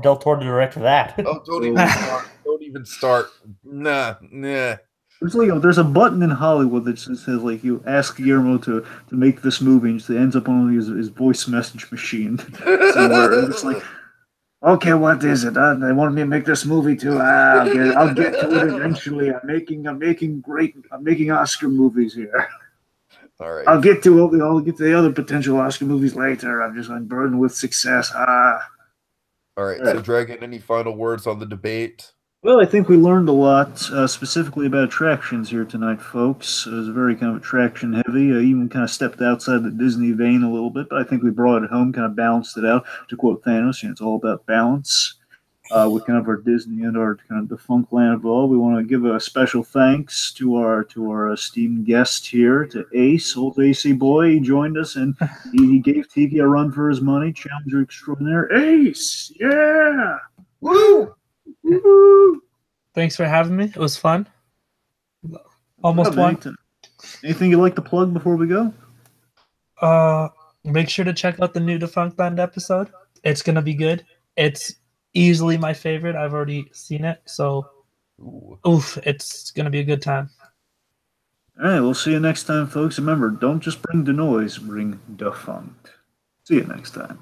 del Toro to direct that. Oh, don't even start. Don't even start. Nah. There's a button in Hollywood that says, like, you ask Guillermo to make this movie, and it ends up on his voice message machine somewhere. And it's like, Okay, what is it? They wanted me to make this movie too. I'll get to it eventually. I'm making Oscar movies here. All right. I'll get to the other potential Oscar movies later. I'm burdened with success. All right. So, Dragon, any final words on the debate? Well, I think we learned a lot, specifically about attractions here tonight, folks. It was very kind of attraction heavy. Even kind of stepped outside the Disney vein a little bit, but I think we brought it home, kind of balanced it out. To quote Thanos, it's all about balance. With kind of our Disney and our kind of Defunctland of all, we want to give a special thanks to our esteemed guest here, to Ace, old AC boy. He joined us and he gave Tiki a run for his money. Challenger extraordinaire, Ace, yeah, Woo! woo! Thanks for having me. It was fun. Almost won. Anything you'd like to plug before we go? Make sure to check out the new Defunctland episode. It's gonna be good. It's easily my favorite. I've already seen it, so it's gonna be a good time. All right, we'll see you next time, folks. Remember, don't just bring the noise, bring defunct. See you next time.